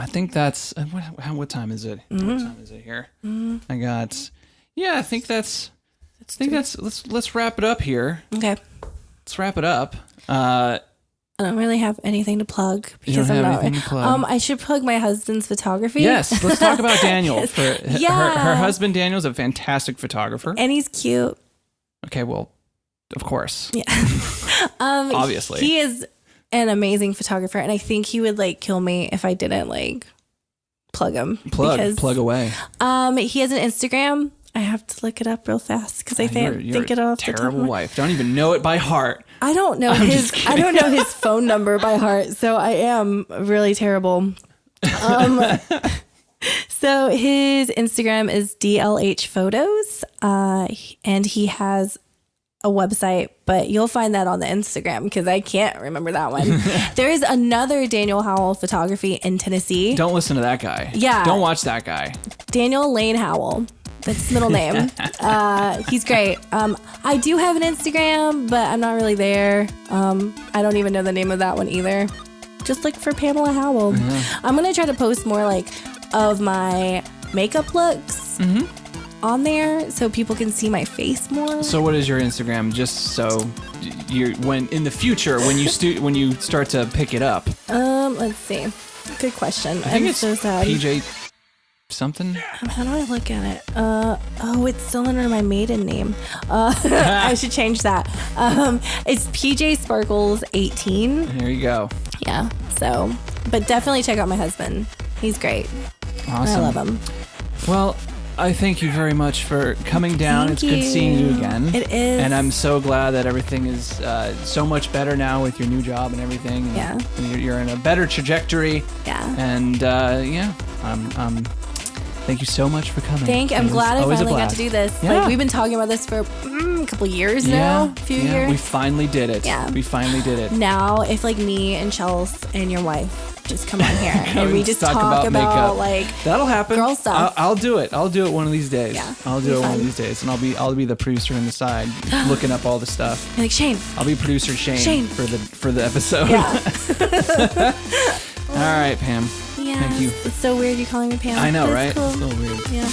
[SPEAKER 1] think that's what time is it? What time is it here? I got. Yeah, I think that's. Let's wrap it up here.
[SPEAKER 2] Okay.
[SPEAKER 1] Let's wrap it up.
[SPEAKER 2] I don't really have anything to plug because I'm not. To plug. I should plug my husband's photography.
[SPEAKER 1] Yes, let's talk about Daniel.
[SPEAKER 2] Yes.
[SPEAKER 1] Her husband Daniel's a fantastic photographer,
[SPEAKER 2] and he's cute.
[SPEAKER 1] Okay, well, of course.
[SPEAKER 2] Yeah.
[SPEAKER 1] Obviously,
[SPEAKER 2] he is an amazing photographer, and I think he would like kill me if I didn't like plug him.
[SPEAKER 1] Plug away.
[SPEAKER 2] He has an Instagram. I have to look it up real fast because I think it off the top.
[SPEAKER 1] Terrible wife. Don't even know it by heart.
[SPEAKER 2] I don't know his phone number by heart, so I am really terrible. So his Instagram is DLH Photos, and he has a website, but you'll find that on the Instagram because I can't remember that one. There is another Daniel Howell Photography in Tennessee.
[SPEAKER 1] Don't listen to that guy.
[SPEAKER 2] Yeah.
[SPEAKER 1] Don't watch that guy.
[SPEAKER 2] Daniel Lane Howell. That's his middle name. He's great. I do have an Instagram, but I'm not really there. I don't even know the name of that one either. Just look for Pamela Howell. I'm going to try to post more like of my makeup looks on there so people can see my face more.
[SPEAKER 1] So what is your Instagram? Just so when in the future, when you start to pick it up.
[SPEAKER 2] Let's see. Good question.
[SPEAKER 1] I think it's
[SPEAKER 2] so sad.
[SPEAKER 1] PJ something.
[SPEAKER 2] How do I look at it? It's still under my maiden name. I should change that. It's PJ Sparkles 18.
[SPEAKER 1] There you go.
[SPEAKER 2] Yeah. So, but definitely check out my husband. He's great.
[SPEAKER 1] Awesome.
[SPEAKER 2] I love him.
[SPEAKER 1] Well, I thank you very much for coming down. It's good seeing you again.
[SPEAKER 2] It is.
[SPEAKER 1] And I'm so glad that everything is so much better now with your new job and everything.
[SPEAKER 2] Yeah.
[SPEAKER 1] And you're in a better trajectory.
[SPEAKER 2] Yeah.
[SPEAKER 1] And thank you so much for coming.
[SPEAKER 2] I'm glad I finally got to do this.
[SPEAKER 1] Yeah.
[SPEAKER 2] Like we've been talking about this for a couple years now. A few years.
[SPEAKER 1] We finally did it.
[SPEAKER 2] Yeah.
[SPEAKER 1] We finally did it.
[SPEAKER 2] Now, if like me and Chelsea and your wife just come on here and we just talk about like
[SPEAKER 1] that'll happen.
[SPEAKER 2] Girl stuff.
[SPEAKER 1] I'll do it. I'll do it one of these days.
[SPEAKER 2] Yeah,
[SPEAKER 1] I'll do it one of these days, and I'll be the producer on the side, looking up all the stuff.
[SPEAKER 2] You're like Shane.
[SPEAKER 1] I'll be producer Shane for the episode.
[SPEAKER 2] Yeah.
[SPEAKER 1] All right, Pam.
[SPEAKER 2] Yeah.
[SPEAKER 1] Thank you.
[SPEAKER 2] It's so weird you calling me Pam.
[SPEAKER 1] I know, right?
[SPEAKER 2] Cool.
[SPEAKER 1] It's so weird.
[SPEAKER 2] Yeah.